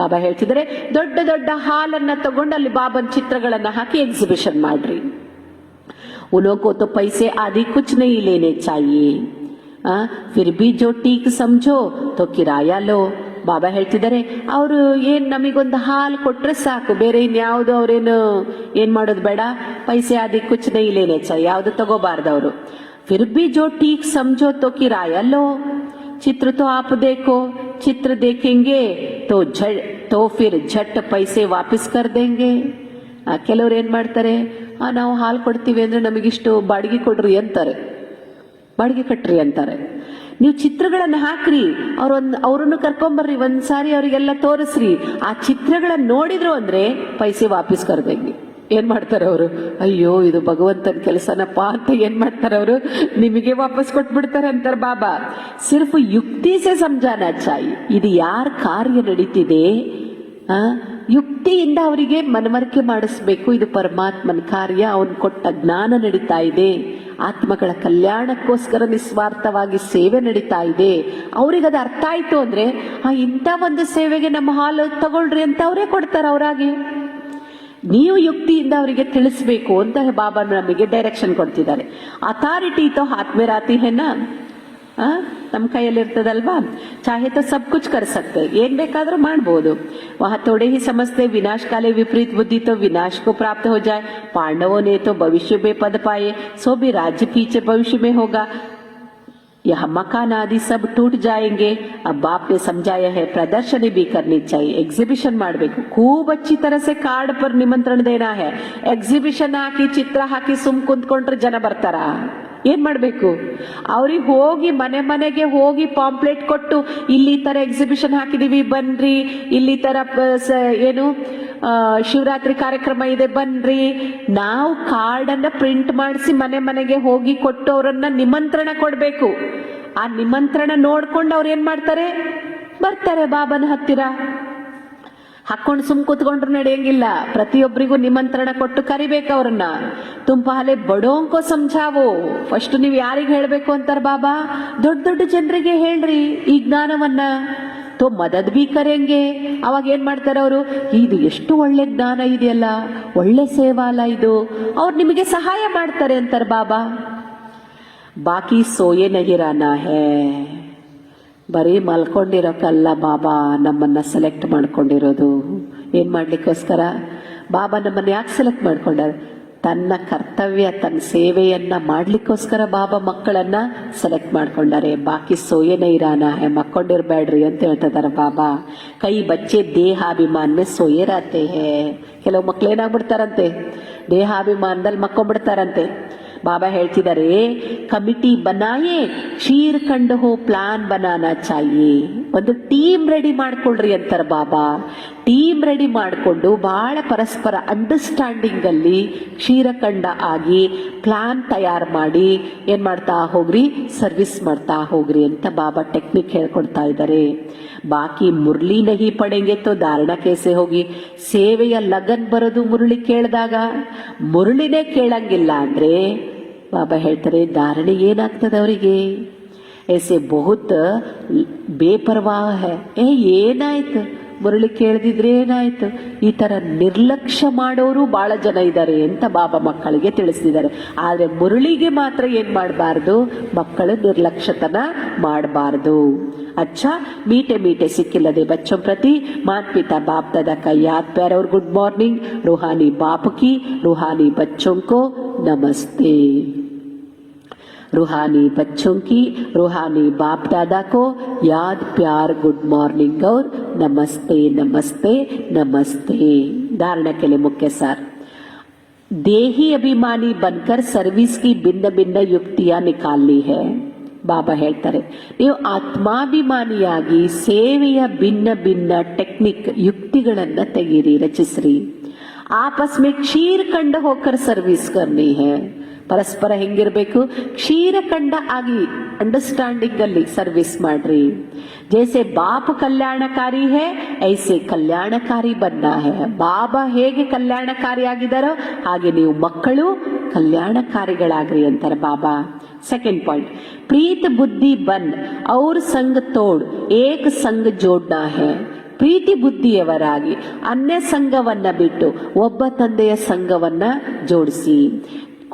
ಬಾಬಾ ಹೇಳ್ತಿದ್ದಾರೆ, ದೊಡ್ಡ ದೊಡ್ಡ ಹಾಲನ್ನ ತಗೊಂಡು ಅಲ್ಲಿ ಬಾಬನ್ ಚಿತ್ರಗಳನ್ನ ಹಾಕಿ ಎಕ್ಸಿಬಿಷನ್ ಮಾಡ್ರಿ. उन्हों को तो पैसे आदि कुछ नहीं लेने चाहिए, फिर भी जो ठीक समझो तो किराया लो. ಬಾಬಾ ಹೇಳ್ತಿದ್ದಾರೆ, ಅವರು ಏನ್ ನಮಗೊಂದು ಹಾಲು ಕೊಟ್ರೆ ಸಾಕು, ಬೇರೆ ಇನ್ಯಾವುದು ಅವ್ರೇನು ಏನ್ ಮಾಡೋದು ಬೇಡ. ಪೈಸೆ ಆದಿ ಕುಚ್ ನೈ ಲೇನೆ ಚಾಹಿಯೆ, ಯಾವುದು ತಗೋಬಾರ್ದವ್ರು. फिर भी जो ठीक समझो तो किराया लो. चित्र तो आप देखो, चित्र देखेंगे तो फिर झट पैसे वापस कर देंगे. ಕೆಲವ್ರು ಏನ್ ಮಾಡ್ತಾರೆ, ನಾವು ಹಾಲು ಕೊಡ್ತೀವಿ ಅಂದ್ರೆ ನಮಗಿಷ್ಟು ಬಾಡಿಗೆ ಕೊಡ್ರಿ ಅಂತಾರೆ, ಬಾಡಿಗೆ ಕಟ್ರಿ ಅಂತಾರೆ. ನೀವು ಚಿತ್ರಗಳನ್ನ ಹಾಕ್ರಿ, ಅವ್ರನ್ನು ಕರ್ಕೊಂಬರ್ರಿ, ಒಂದ್ಸಾರಿ ಅವರಿಗೆಲ್ಲ ತೋರಿಸ್ರಿ. ಆ ಚಿತ್ರಗಳನ್ನ ನೋಡಿದ್ರು ಅಂದ್ರೆ ಪೈಸೆ ವಾಪಸ್ ಕರ್ದಂಗೆ. ಏನ್ ಮಾಡ್ತಾರೆ ಅವರು, ಅಯ್ಯೋ ಇದು ಭಗವಂತನ ಕೆಲಸನಪ್ಪ ಅಂತ ಏನ್ ಮಾಡ್ತಾರೆ ಅವರು, ನಿಮಗೆ ವಾಪಸ್ ಕೊಟ್ಬಿಡ್ತಾರೆ ಅಂತಾರೆ ಬಾಬಾ. ಸಿರ್ಫ್ ಯುಕ್ತಿ ಸೆ ಸಮಜಾನಾ ಚಾಯಿ. ಇದು ಯಾರ ಕಾರ್ಯ ನಡೀತಿದೆ, ಯುಕ್ತಿಯಿಂದ ಅವರಿಗೆ ಮನವರಿಕೆ ಮಾಡಿಸ್ಬೇಕು. ಇದು ಪರಮಾತ್ಮನ ಕಾರ್ಯ, ಅವನು ಕೊಟ್ಟ ಜ್ಞಾನ ನಡೀತಾ ಇದೆ. ಆತ್ಮಗಳ ಕಲ್ಯಾಣಕ್ಕೋಸ್ಕರ ನಿಸ್ವಾರ್ಥವಾಗಿ ಸೇವೆ ನಡೀತಾ ಇದೆ. ಅವ್ರಿಗೆ ಅದು ಅರ್ಥ ಆಯ್ತು ಅಂದ್ರೆ, ಇಂಥ ಒಂದು ಸೇವೆಗೆ ನಮ್ಮ ಹಾಲು ತಗೊಳ್ರಿ ಅಂತ ಅವರೇ ಕೊಡ್ತಾರೆ ಅವರಾಗಿ. ನೀವು ಯುಕ್ತಿಯಿಂದ ಅವರಿಗೆ ತಿಳಿಸ್ಬೇಕು ಅಂತ ಬಾಬಾ ನಮಗೆ ಡೈರೆಕ್ಷನ್ ಕೊಡ್ತಿದ್ದಾರೆ. ಅಥಾರಿಟಿ ತೋ ಹಾತ್ ಮೇ ರಾತಿ ಹೇನಾ, ನಮ್ಮ ಕೈಯಲ್ಲಿರ್ತದಲ್ವಾ. ಚಾಹೆ ತೋ ಸಬ್ ಕುಚ್ ಕರ್ ಸಕ್ತೆ, ಏನ್ ಬೇಕಾದ್ರೂ ಮಾಡ್ಬೋದು. ವಹ ಥೋಡೆ ಹಿ ಸಮಸ್ತೆ ವಿನಾಶ ಕಾಲೆ ವಿಪರೀತ ಬುದ್ಧಿ ತೋ ವಿನಾಶ ಕೋ ಪ್ರಾಪ್ತ ಹೋ ಜಾಯ್. पांडवों ने तो भविष्य में पद पाए, सो भी राज्य पीछे भविष्य में होगा. यह मकान आदि सब टूट जाएंगे. अब बाप ने समझाया है, प्रदर्शनी भी करनी चाहिए. एग्जिबिशन ಮಾಡಬೇಕು, खूब अच्छी तरह से कार्ड पर निमंत्रण देना है. एग्जिबिशन ಹಾಕಿ ಚಿತ್ರ ಹಾಕಿ ಸುಮ್ ಕುಂತ್ಕೊಂಡ್ರೆ ಜನ ಬರ್ತಾರ? ಏನ್ ಮಾಡ್ಬೇಕು, ಅವ್ರಿಗೆ ಹೋಗಿ ಮನೆ ಮನೆಗೆ ಹೋಗಿ ಪಾಂಪ್ಲೆಟ್ ಕೊಟ್ಟು, ಇಲ್ಲಿ ತರ ಎಕ್ಸಿಬಿಷನ್ ಹಾಕಿದೀವಿ ಬನ್ರಿ, ಇಲ್ಲಿ ತರ ಏನು ಶಿವರಾತ್ರಿ ಕಾರ್ಯಕ್ರಮ ಇದೆ ಬನ್ರಿ. ನಾವು ಕಾರ್ಡ್ ಅನ್ನ ಪ್ರಿಂಟ್ ಮಾಡಿಸಿ ಮನೆ ಮನೆಗೆ ಹೋಗಿ ಕೊಟ್ಟು ಅವರನ್ನ ನಿಮಂತ್ರಣ ಕೊಡ್ಬೇಕು. ಆ ನಿಮಂತ್ರಣ ನೋಡ್ಕೊಂಡು ಅವ್ರು ಏನ್ ಮಾಡ್ತಾರೆ, ಬರ್ತಾರೆ ಬಾಬನ ಹತ್ತಿರ. ಹಾಕೊಂಡು ಸುಮ್ ಕೂತ್ಕೊಂಡ್ರು ನಡೆಯಂಗಿಲ್ಲ, ಪ್ರತಿಯೊಬ್ಬರಿಗೂ ನಿಮಂತ್ರಣ ಕೊಟ್ಟು ಕರಿಬೇಕು ಅವ್ರನ್ನ. ತುಮ್ ಪಹಲೆ ಬಡೋಂಕೋ ಸಮझावो. ಫಸ್ಟ್ ನೀವು ಯಾರಿಗೆ ಹೇಳ್ಬೇಕು ಅಂತಾರ ಬಾಬಾ, ದೊಡ್ಡ ದೊಡ್ಡ ಜನರಿಗೆ ಹೇಳ್ರಿ ಈ ಜ್ಞಾನವನ್ನ. ತೋ ಮದದ್ ಬಿ ಕರೆಂಗೆ. ಅವಾಗ ಏನ್ ಮಾಡ್ತಾರೆ ಅವರು, ಇದು ಎಷ್ಟು ಒಳ್ಳೆ ಜ್ಞಾನ ಇದೆಯಲ್ಲ, ಒಳ್ಳೆ ಸೇವಾಲ ಇದು, ಅವ್ರು ನಿಮಗೆ ಸಹಾಯ ಮಾಡ್ತಾರೆ ಅಂತಾರೆ ಬಾಬಾ. ಬಾಕಿ ಸೋಯೆ ನಹಿರಾನಾ ಹೇ. ಬರೀ ಮಲ್ಕೊಂಡಿರೋಕ್ಕಲ್ಲ ಬಾಬಾ ನಮ್ಮನ್ನ ಸೆಲೆಕ್ಟ್ ಮಾಡ್ಕೊಂಡಿರೋದು. ಏನ್ ಮಾಡ್ಲಿಕ್ಕೋಸ್ಕರ ಬಾಬಾ ನಮ್ಮನ್ನ ಯಾಕೆ ಸೆಲೆಕ್ಟ್ ಮಾಡ್ಕೊಂಡಾರ? ತನ್ನ ಕರ್ತವ್ಯ, ತನ್ನ ಸೇವೆಯನ್ನ ಮಾಡ್ಲಿಕ್ಕೋಸ್ಕರ ಬಾಬಾ ಮಕ್ಕಳನ್ನ ಸೆಲೆಕ್ಟ್ ಮಾಡ್ಕೊಂಡಾರೆ. ಬಾಕಿ ಸೋಯೇನೇ ಇರಾನ ಹೇ, ಮಕ್ಕೊಂಡಿರ್ಬೇಡ್ರಿ ಅಂತ ಹೇಳ್ತಿದಾರೆ ಬಾಬಾ. ಕೈ ಬಚ್ಚೆ ದೇಹಾಭಿಮಾನ ಮೇ ಸೋಯೇ ರಾತೆ ಹೇ. ಕೆಲವು ಮಕ್ಳು ಏನಾಗ್ಬಿಡ್ತಾರಂತೆ, ದೇಹಾಭಿಮಾನದಲ್ಲಿ ಮಕ್ಕೊಂಡ್ಬಿಡ್ತಾರಂತೆ. ಬಾಬಾ ಹೇಳ್ತಿದ್ದಾರೆ, ಕಮಿಟಿ ಬನಾಯೇ ಕ್ಷೀರ್ ಕಂಡು ಹೋ ಪ್ಲಾನ್ ಬನಾನಾ ಚಾಹಿಯೇ. ಒಂದು ಟೀಮ್ ರೆಡಿ ಮಾಡ್ಕೊಳ್ರಿ ಅಂತಾರೆ ಬಾಬಾ. ಟೀಮ್ ರೆಡಿ ಮಾಡಿಕೊಂಡು ಬಹಳ ಪರಸ್ಪರ ಅಂಡರ್ಸ್ಟ್ಯಾಂಡಿಂಗ್ ಅಲ್ಲಿ ಕ್ಷೀರಖಂಡ ಆಗಿ ಪ್ಲಾನ್ ತಯಾರು ಮಾಡಿ ಏನ್ ಮಾಡ್ತಾ ಹೋಗ್ರಿ, ಸರ್ವಿಸ್ ಮಾಡ್ತಾ ಹೋಗ್ರಿ ಅಂತ ಬಾಬಾ ಟೆಕ್ನಿಕ್ ಹೇಳ್ಕೊಡ್ತಾ ಇದ್ದಾರೆ. ಬಾಕಿ ಮುರಳಿ ನಹಿ ಪಡೆಂಗೆ ತೋ ಧಾರಣ ಕೇಸೆ ಹೋಗಿ. ಸೇವೆಯ ಲಗನ್ ಬರೋದು ಮುರಳಿ ಕೇಳಿದಾಗ, ಮುರಳಿನೇ ಕೇಳಂಗಿಲ್ಲ ಅಂದ್ರೆ ಬಾಬಾ ಹೇಳ್ತಾರೆ ಧಾರಣೆ ಏನಾಗ್ತದೆ ಅವರಿಗೆ. ऐसे बहुत ಬೇಪರ್ವಾಹ ಹೇ, ಏನಾಯ್ತು ಮುರಳಿ ಕೇಳ್ದಿದ್ರೆ ಏನಾಯ್ತು, ಈ ತರ ನಿರ್ಲಕ್ಷ್ಯ ಮಾಡೋರು ಬಹಳ ಜನ ಇದ್ದಾರೆ ಅಂತ ಬಾಬಾ ಮಕ್ಕಳಿಗೆ ತಿಳಿಸಿದ್ದಾರೆ. ಆದ್ರೆ ಮುರಳಿಗೆ ಮಾತ್ರ ಏನ್ ಮಾಡಬಾರ್ದು, ಮಕ್ಕಳು ನಿರ್ಲಕ್ಷ್ಯತನ ಮಾಡಬಾರ್ದು. अच्छा मीठे मीठे सिक्किलदे बच्चों प्रति माता पिता बाप दादा का याद प्यार और गुड मॉर्निंग. रूहानी बाप की रूहानी बच्चों को नमस्ते. रूहानी बच्चों की रूहानी बाप दादा को याद प्यार गुड मॉर्निंग और नमस्ते नमस्ते नमस्ते. धारणा के लिए मुख्य सार, देही अभिमानी बनकर सर्विस की भिन्न भिन्न युक्तियां निकालनी है. ಬಾಬಾ ಹೇಳ್ತಾರೆ ನೀವು ಆತ್ಮಾಭಿಮಾನಿಯಾಗಿ ಸೇವೆಯ ಭಿನ್ನ ಭಿನ್ನ ಟೆಕ್ನಿಕ್ ಯುಕ್ತಿಗಳನ್ನ ತೆಗೀರಿ, ರಚಿಸ್ರಿ. ಆಪಸ್ ಮೇ ಕ್ಷೀರಖಂಡ ಹೋಕರ್ ಸರ್ವಿಸ್ ಕರ್ನಿ ಹೈ. ಪರಸ್ಪರ ಹೆಂಗಿರ್ಬೇಕು, ಕ್ಷೀರಖಂಡ ಆಗಿ ಅಂಡರ್ಸ್ಟ್ಯಾಂಡಿಂಗ್ ಅಲ್ಲಿ ಸರ್ವಿಸ್ ಮಾಡ್ರಿ. ಜೈಸೆ ಬಾಪ್ ಕಲ್ಯಾಣಕಾರಿ ಹೈ ಐಸೆ ಕಲ್ಯಾಣಕಾರಿ ಬನ್ನ ಹೈ. ಬಾಬಾ ಹೇಗೆ ಕಲ್ಯಾಣಕಾರಿ ಆಗಿದಾರೋ ಹಾಗೆ ನೀವು ಮಕ್ಕಳು ಕಲ್ಯಾಣಕಾರಿಗಳಾಗ್ರಿ ಅಂತಾರೆ ಬಾಬಾ. सेकंड पॉइंट, प्रीत बुद्धि बन और संग तोड़ एक संग जोड़ना है. ಪ್ರೀತಿ ಬುದ್ಧಿಯವರಾಗಿ ಅನ್ಯ ಸಂಘವನ್ನ ಬಿಟ್ಟು ಒಬ್ಬ ತಂದೆಯ ಸಂಘವನ್ನ ಜೋಡಿಸಿ.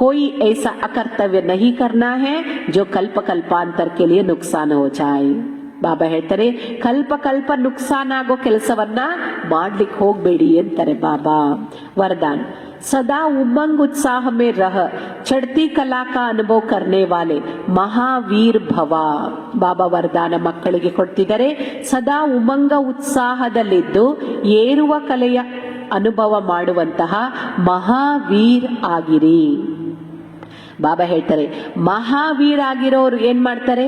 कोई ऐसा अकर्तव्य नहीं करना है जो कल्प कल्पांतर के लिए नुकसान हो जाए. ಬಾಬಾ ಹೇಳ್ತಾರೆ ಕಲ್ಪ ಕಲ್ಪ ನುಕ್ಸಾನ್ ಆಗೋ ಕೆಲಸವನ್ನ ಮಾಡ್ಲಿಕ್ಕೆ ಹೋಗ್ಬೇಡಿ ಅಂತಾರೆ ಬಾಬಾ. ವರದಾನ್, सदा उमंग उत्साह में रह चढ़ती कला का अनुभव करने वाले महावीर भव. ಬಾಬಾ ವರದಾನ ಮಕ್ಕಳಿಗೆ ಕೊಡ್ತಿದ್ದಾರೆ. ಸದಾ ಉಮಂಗ ಉತ್ಸಾಹದಲ್ಲಿದ್ದು ಏರುವ ಕಲೆಯ ಅನುಭವ ಮಾಡುವಂತಹ ಮಹಾವೀರ್ ಆಗಿರಿ. ಬಾಬಾ ಹೇಳ್ತಾರೆ ಮಹಾವೀರ್ ಆಗಿರೋರು ಏನ್ ಮಾಡ್ತಾರೆ,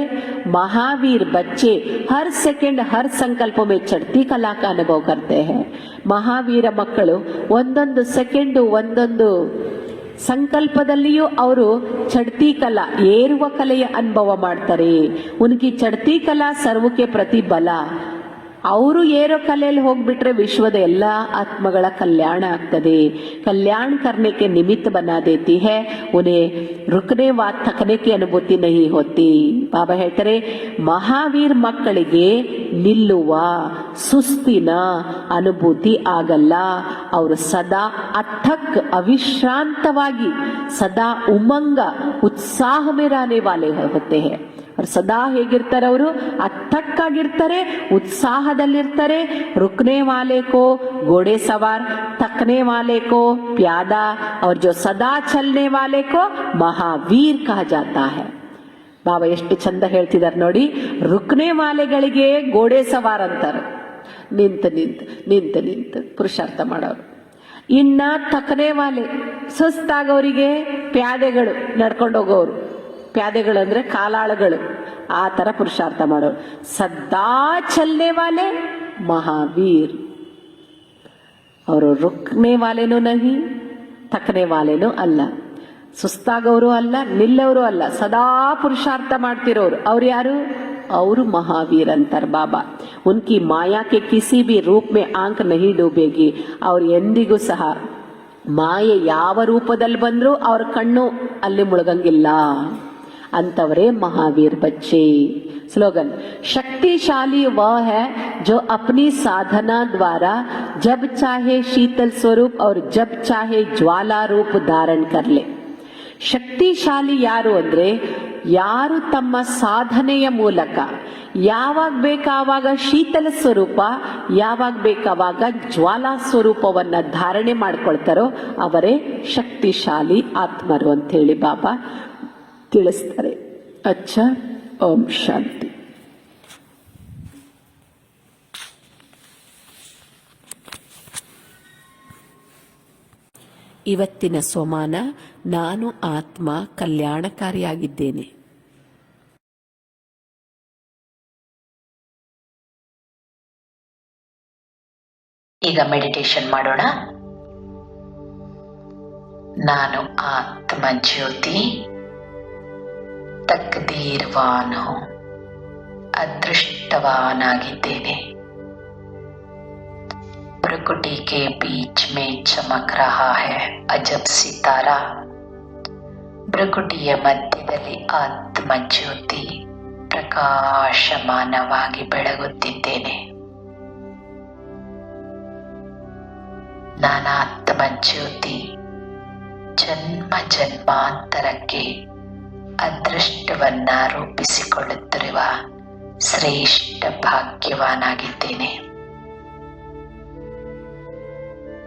ಮಹಾವೀರ್ ಬಚ್ಚೆ ಹರ್ ಸೆಕೆಂಡ್ ಹರ್ ಸಂಕಲ್ಪ ಮೇ ಚಡ್ತಿ ಕಲಾ ಕಾ ಅನುಭವ ಕರ್ತೆ ಹೈ. ಮಹಾವೀರ ಮಕ್ಕಳು ಒಂದೊಂದು ಸೆಕೆಂಡು ಒಂದೊಂದು ಸಂಕಲ್ಪದಲ್ಲಿಯೂ ಅವರು ಚಡ್ತಿ ಕಲಾ ಏರುವ ಕಲೆಯ ಅನುಭವ ಮಾಡ್ತಾರೆ. ಉನ್ಕಿ ಚಡ್ತಿ ಕಲಾ ಸರ್ವಕ್ಕೆ ಪ್ರತಿ ಬಲ. ಅವರು ಏರೋ ಕಲೆಯಲ್ಲಿ ಹೋಗ್ಬಿಟ್ರೆ ವಿಶ್ವದ ಎಲ್ಲಾ ಆತ್ಮಗಳ ಕಲ್ಯಾಣ ಆಗ್ತದೆ. ಕಲ್ಯಾಣ करने के निमित्त बना देती है, उन्हें रुकने व थकने की अनुभूति नहीं होती. ಬಾಬಾ ಹೇಳ್ತಾರೆ ಮಹಾವೀರ್ ಮಕ್ಕಳಿಗೆ ನಿಲ್ಲುವ ಸುಸ್ತಿನ ಅನುಭೂತಿ ಆಗಲ್ಲ. ಅವರು ಸದಾ ಅಥಕ್ ಅವಿಶ್ರಾಂತವಾಗಿ ಸದಾ ಉಮಂಗ ಉತ್ಸಾಹ में रहने वाले होते हैं. और सदा ಹೇಗಿರ್ತಾರೆ ಅವರು, ಅಥಕ್ಕಾಗಿರ್ತಾರೆ, ಉತ್ಸಾಹದಲ್ಲಿರ್ತಾರೆ. रुकने वाले को घोड़े सवार, थकने वाले को प्यादा और जो सदा चलने वाले को महावीर कहा जाता है. ಬಾಬಾ ಎಷ್ಟು ಚಂದ ಹೇಳ್ತಿದ್ದಾರೆ ನೋಡಿ. ರುಕ್ನೆ ವಾಲೆಗಳಿಗೆ ಗೋಡೆ ಸವಾರ್ ಅಂತಾರೆ, ನಿಂತು ನಿಂತು ನಿಂತು ನಿಂತು ಪುರುಷಾರ್ಥ ಮಾಡೋರು. ಇನ್ನ ಥಕನೆ ವಾಲೆ ಸುಸ್ತಾಗವರಿಗೆ ಪ್ಯಾದೆಗಳು, ನಡ್ಕೊಂಡು ಹೋಗೋರು. ಪ್ಯಾದೆಗಳು ಅಂದ್ರೆ ಕಾಲಾಳುಗಳು, ಆ ತರ ಪುರುಷಾರ್ಥ ಮಾಡೋರು. ಸದಾ ಚಲ್ನೆ ವಾಲೆ ಮಹಾವೀರ್. ಅವರು ರುಕ್ನೆ ವಾಲೆನೂ ನಹಿ, ಥಕನೆ ವಾಲೆನೂ ಅಲ್ಲ, ಸುಸ್ತಾಗವರು ಅಲ್ಲ, ನಿಲ್ಲವರು ಅಲ್ಲ, ಸದಾ ಪುರುಷಾರ್ಥ ಮಾಡ್ತಿರೋರು. ಅವ್ರು ಯಾರು? ಅವರು ಮಹಾವೀರ್ ಅಂತಾರೆ ಬಾಬಾ. ಉನ್ಕಿ ಮಾಯಾ ಕೆ ಕಿಸಿ ಬಿ ರೂಪ್ ಮೇ ಆಂಕ್ ನಹಿ ಡೂಬೇಗಿ. ಅವ್ರು ಎಂದಿಗೂ ಸಹ ಮಾಯೆ ಯಾವ ರೂಪದಲ್ಲಿ ಬಂದ್ರು ಅವ್ರ ಕಣ್ಣು ಅಲ್ಲಿ ಮುಳುಗಂಗಿಲ್ಲ ಅಂತವರೇ ಮಹಾವೀರ್ ಬಚ್ಚೆ. स्लोगन, शक्तिशाली वह है जो अपनी साधना द्वारा जब चाहे शीतल स्वरूप और जब चाहे ज्वाला रूप धारण कर ले. ಶಕ್ತಿಶಾಲಿ ಯಾರು ಅಂದ್ರೆ ಯಾರು ತಮ್ಮ ಸಾಧನೆಯ ಮೂಲಕ ಯಾವಾಗ ಬೇಕಾವಾಗ ಶೀತಲ ಸ್ವರೂಪ, ಯಾವಾಗ ಬೇಕಾವಾಗ ಜ್ವಾಲಾ ಸ್ವರೂಪವನ್ನ ಧಾರಣೆ ಮಾಡ್ಕೊಳ್ತಾರೋ ಅವರೇ ಶಕ್ತಿಶಾಲಿ ಆತ್ಮರು ಅಂತ ಹೇಳಿ ಬಾಬಾ ತಿಳಿಸ್ತಾರೆ. ಅಚ್ಚ, ಓಂ ಶಾಂತಿ. ಇವತ್ತಿನ ಸೋಮಾನ, ನಾನು ಆತ್ಮ ಕಲ್ಯಾಣಕಾರಿಯಾಗಿದ್ದೇನೆ. ಈಗ ಮೆಡಿಟೇಷನ್ ಮಾಡೋಣ. ನಾನು ಆತ್ಮ ಜ್ಯೋತಿ ತಕ್ದೀರ್ವಾನ್ ಹೂಂ, ಅದೃಷ್ಟವಾನಾಗಿದ್ದೇನೆ. प्रकृति के बीच में चमक रहा है अजब सितारा. ಪ್ರಕೃತಿಯ ಮಧ್ಯದಲ್ಲಿ ಆತ್ಮ ಜ್ಯೋತಿ ಪ್ರಕಾಶಮಾನವಾಗಿ ಬೆಳಗುತ್ತಿದ್ದೇನೆ. ನಾನಾತ್ಮ ಜ್ಯೋತಿ ಜನ್ಮ ಜನ್ಮಾಂತರಕ್ಕೆ ಅದೃಷ್ಟವನ್ನ ರೂಪಿಸಿಕೊಳ್ಳುತ್ತಿರುವ ಶ್ರೇಷ್ಠ ಭಾಗ್ಯವಾನಾಗಿದ್ದೇನೆ.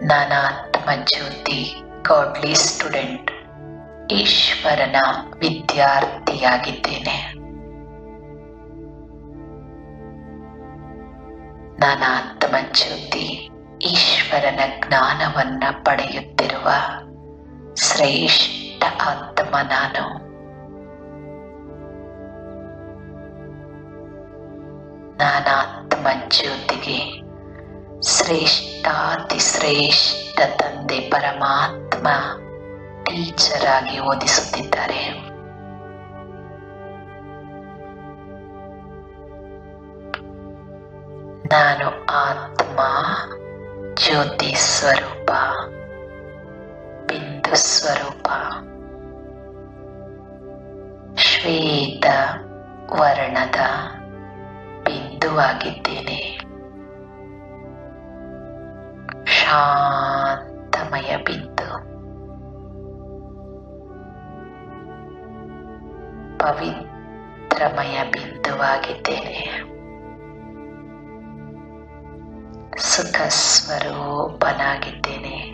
ನಾನಾತ್ಮ ಜ್ಯೋತಿ ಗಾಡ್ಲಿ ಸ್ಟೂಡೆಂಟ್, ಈಶ್ವರನ ವಿದ್ಯಾರ್ಥಿಯಾಗಿದ್ದೇನೆ. ನಾನಾತ್ಮ ಜ್ಯೋತಿ ಈಶ್ವರನ ಜ್ಞಾನವನ್ನ ಪಡೆಯುತ್ತಿರುವ ಶ್ರೇಷ್ಠ ಆತ್ಮ ನಾನು. ನಾನಾತ್ಮ ಜ್ಯೋತಿಗೆ ಶ್ರೇಷ್ಠಾತಿ ಶ್ರೇಷ್ಠ ತಂದೆ ಪರಮಾತ್ಮ ಟೀಚರ್ ಆಗಿ ಓದಿಸುತ್ತಿದ್ದಾರೆ. ನಾನು ಆತ್ಮ ಜ್ಯೋತಿ ಸ್ವರೂಪ, ಬಿಂದು ಸ್ವರೂಪ, ಶ್ವೇತ ವರ್ಣದ ಬಿಂದುವಾಗಿದ್ದೇನೆ. ಶಾಂತಮಯ ಬಿಂದು, ಪವಿತ್ರಮಯ ಬಿಂದುವಾಗಿದ್ದೇನೆ. ಸುಖ ಸ್ವರೂಪನಾಗಿದ್ದೇನೆ.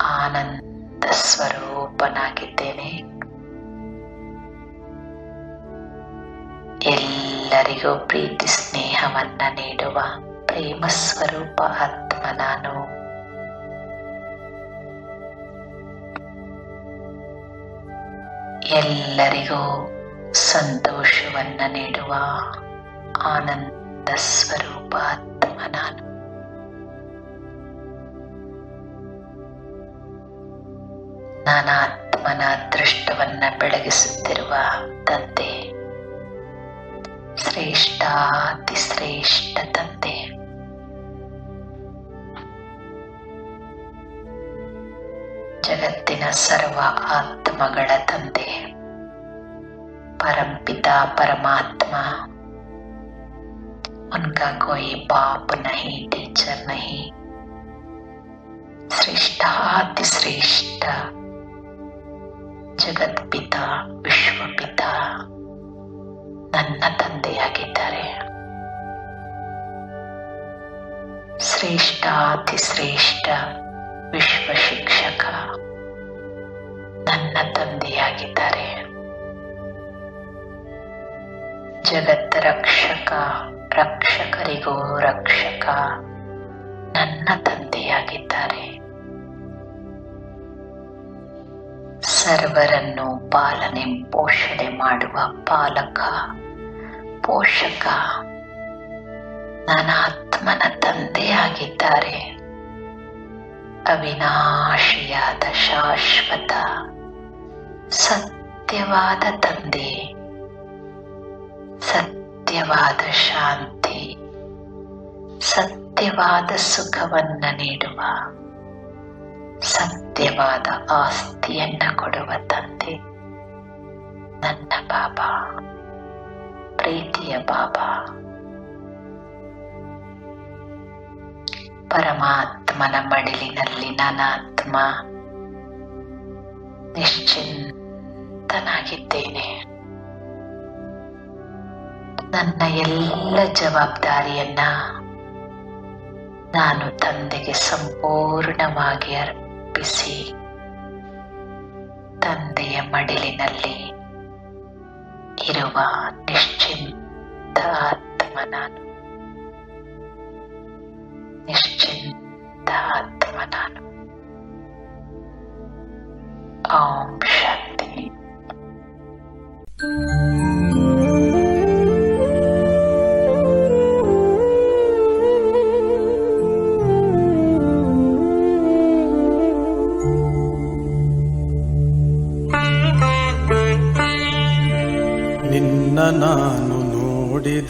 ಆನಂದ ಸ್ವರೂಪನಾಗಿದ್ದೇನೆ. ಎಲ್ಲರಿಗೂ ಪ್ರೀತಿ ಸ್ನೇಹವನ್ನ ನೀಡುವ ಪ್ರೇಮ ಸ್ವರೂಪ ಆತ್ಮ ನಾನು. ಎಲ್ಲರಿಗೂ ಸಂತೋಷವನ್ನ ನೀಡುವ ಆನಂದ ಸ್ವರೂಪ ಆತ್ಮ ನಾನು. ನಾನಾತ್ಮನ ಅದೃಷ್ಟವನ್ನ ಬೆಳಗಿಸುತ್ತಿರುವ ತಂದೆ, ಶ್ರೇಷ್ಠಾತಿ ಶ್ರೇಷ್ಠ ತಂದೆ. ಜಗತ್ತಿನ ಸರ್ವ ಆತ್ಮಗಳ ತಂದೆ, परमपिता परमात्मा. उनका कोई बाप नहीं, टीचर नहीं. श्रेष्ठाति श्रेष्ठ ಜಗತ್ ಪಿತಾ, ವಿಶ್ವಪಿತ ನನ್ನ ತಂದೆಯಾಗಿದ್ದಾರೆ. ಶ್ರೇಷ್ಠಾತಿ ಶ್ರೇಷ್ಠ ವಿಶ್ವ ಶಿಕ್ಷಕ ನನ್ನ ತಂದೆಯಾಗಿದ್ದಾರೆ. ಜಗತ್ ರಕ್ಷಕ, ರಕ್ಷಕರಿಗೂ ರಕ್ಷಕ ನನ್ನ ತಂದೆಯಾಗಿದ್ದಾರೆ. ಸರ್ವರನ್ನು ಪಾಲನೆ ಪೋಷಣೆ ಮಾಡುವ ಪಾಲಕ, ಪೋಷಕ ನನ್ನ ಆತ್ಮನ ತಂದೆಯಾಗಿದ್ದಾರೆ. ಅವಿನಾಶಿಯಾದ ಶಾಶ್ವತ ಸತ್ಯವಾದ ತಂದೆ, ಸತ್ಯವಾದ ಶಾಂತಿ, ಸತ್ಯವಾದ ಸುಖವನ್ನ ನೀಡುವ, ಸತ್ಯವಾದ ಆಸ್ತಿಯನ್ನ ಕೊಡುವ ತಂದೆ ನನ್ನ ಬಾಬಾ, ಪ್ರೀತಿಯ ಬಾಬಾ. ಪರಮಾತ್ಮನ ಮಡಿಲಿನಲ್ಲಿ ನಾನಾತ್ಮ ನಿಶ್ಚಿಂತನಾಗಿದ್ದೇನೆ. ನನ್ನ ಎಲ್ಲ ಜವಾಬ್ದಾರಿಯನ್ನ ನಾನು ತಂದೆಗೆ ಸಂಪೂರ್ಣವಾಗಿ ಅರ್ಪಿಸಿ ತಂದೆಯ ಮಡಿಲಿನಲ್ಲಿ ಇರುವ ನಿಶ್ಚಿಂತ ಆತ್ಮ ನಾನು, ನಿಶ್ಚಿಂತ ಆತ್ಮ ನಾನು. ಓಂ ಶಾಂತಿ.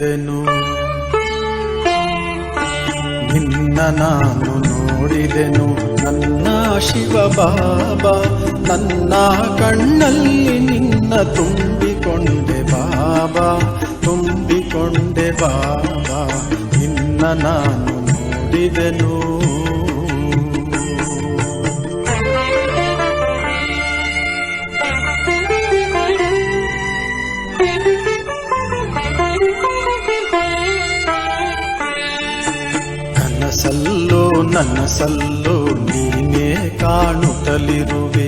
ನೋಡಿದೆನು ನಿನ್ನ ನಾನು ನೋಡಿದೆನು ನನ್ನ ಶಿವ ಬಾಬಾ ನನ್ನ ಕಣ್ಣಲ್ಲಿ ನಿನ್ನ ತುಂಬಿಕೊಂಡೆ ಬಾಬಾ ತುಂಬಿಕೊಂಡೆ ಬಾಬಾ ನಿನ್ನ ನಾನು ನೋಡಿದೆನು ಕನಸಲ್ಲೋ ನನ್ನ ಸಲ್ಲೋ ನೀನೇ ಕಾಣುತ್ತಲಿರುವೆ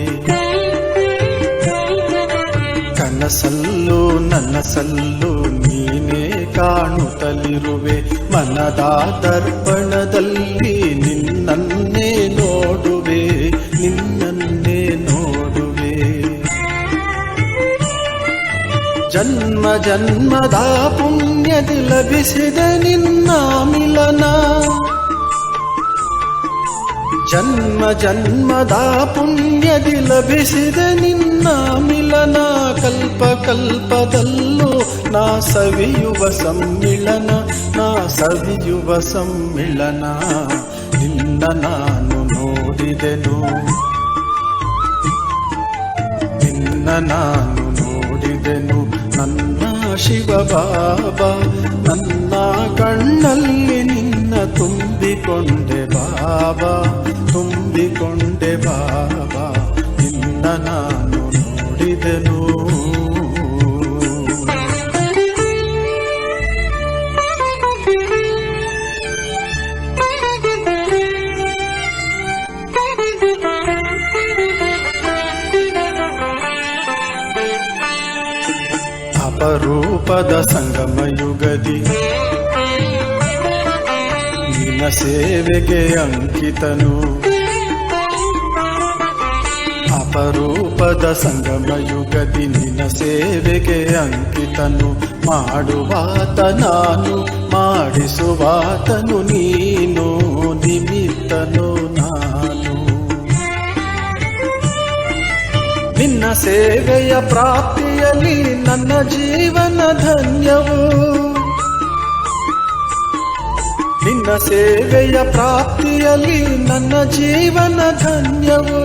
ಕನಸಲ್ಲೋ ನನ್ನ ಸಲ್ಲೋ ನೀನೇ ಕಾಣುತ್ತಲಿರುವೆ ಮನದ ದರ್ಪಣದಲ್ಲಿ ನಿನ್ನನ್ನೇ ನೋಡುವೆ ನಿನ್ನನ್ನೇ ನೋಡುವೆ ಜನ್ಮ ಜನ್ಮದ ಪುಣ್ಯದಿ ಲಭಿಸಿದ ನಿನ್ನ ಮಿಲನ ಜನ್ಮ ಜನ್ಮದ ಪುಣ್ಯದಿ ಲಭಿಸಿದ ನಿನ್ನ ಮಿಲನ ಕಲ್ಪ ಕಲ್ಪದಲ್ಲೂ ನಾ ಸವಿಯುವ ಸಮ್ಮಿಳನ ನಾ ಸವಿಯುವ ಸಮ್ಮಿಳನ ನಿನ್ನ ನಾನು ನೋಡಿದೆನು ನಿನ್ನ ನಾನು ನೋಡಿದೆನು ನನ್ನ ಶಿವ ಬಾಬಾ ನನ್ನ ಕಣ್ಣಲ್ಲಿ ನಿನ್ನ ತುಂಬಿಕೊಂಡೆ ಬಾಬಾ ತುಂಬಿಕೊಂಡೆ ಬಾಬಾ ನಿನ್ನ ನಾನು ನೋಡಿದೆನು ಅಪರೂಪದ ಸಂಗಮಯುಗದಿ ನಿನ್ನ ಸೇವೆಗೆ ಅಂಕಿತನು ಅಪರೂಪದ ಸಂಗಮಯುಗದಿ ನಿನ್ನ ಸೇವೆಗೆ ಅಂಕಿತನು ಮಾಡುವಾತ ನಾನು ಮಾಡಿಸುವಾತನು ನೀನು ನಿಮಿತ್ತನು ನಾನು ನಿನ್ನ ಸೇವೆಯ ಪ್ರಾಪ್ತಿಯಲ್ಲಿ ನನ್ನ ಜೀವನ ಧನ್ಯವು ನಿನ್ನ ಸೇವೆಯ ಪ್ರಾಪ್ತಿಯಲ್ಲಿ ನನ್ನ ಜೀವನ ಧನ್ಯವು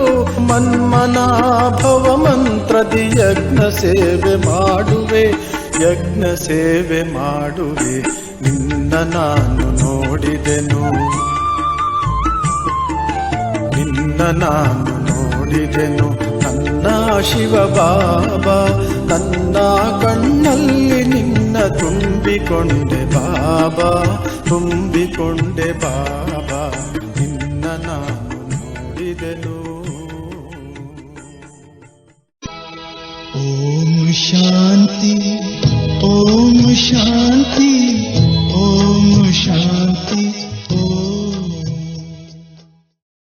ಮನ್ಮನಾಭವ ಮಂತ್ರದಿ ಯಜ್ಞ ಸೇವೆ ಮಾಡುವೆ ಯಜ್ಞ ಸೇವೆ ಮಾಡುವೆ ನಿನ್ನ ನಾನು ನೋಡಿದೆನು ನಿನ್ನ ನಾನು ನೋಡಿದೆನು ನನ್ನ ಶಿವ ಬಾಬಾ ನನ್ನ ಕಣ್ಣಲ್ಲಿ ನಿನ್ನ ತುಂಬಿಕೊಂಡೆ ಬಾಬಾ ತುಂಬಿಕೊಂಡೆ ಬಾಬಾ ನಿನ್ನ ನಾನು ನೋಡಿದೆನು ಓಂ ಶಾಂತಿ ಓಂ ಶಾಂತಿ ಓಂ ಶಾಂತಿ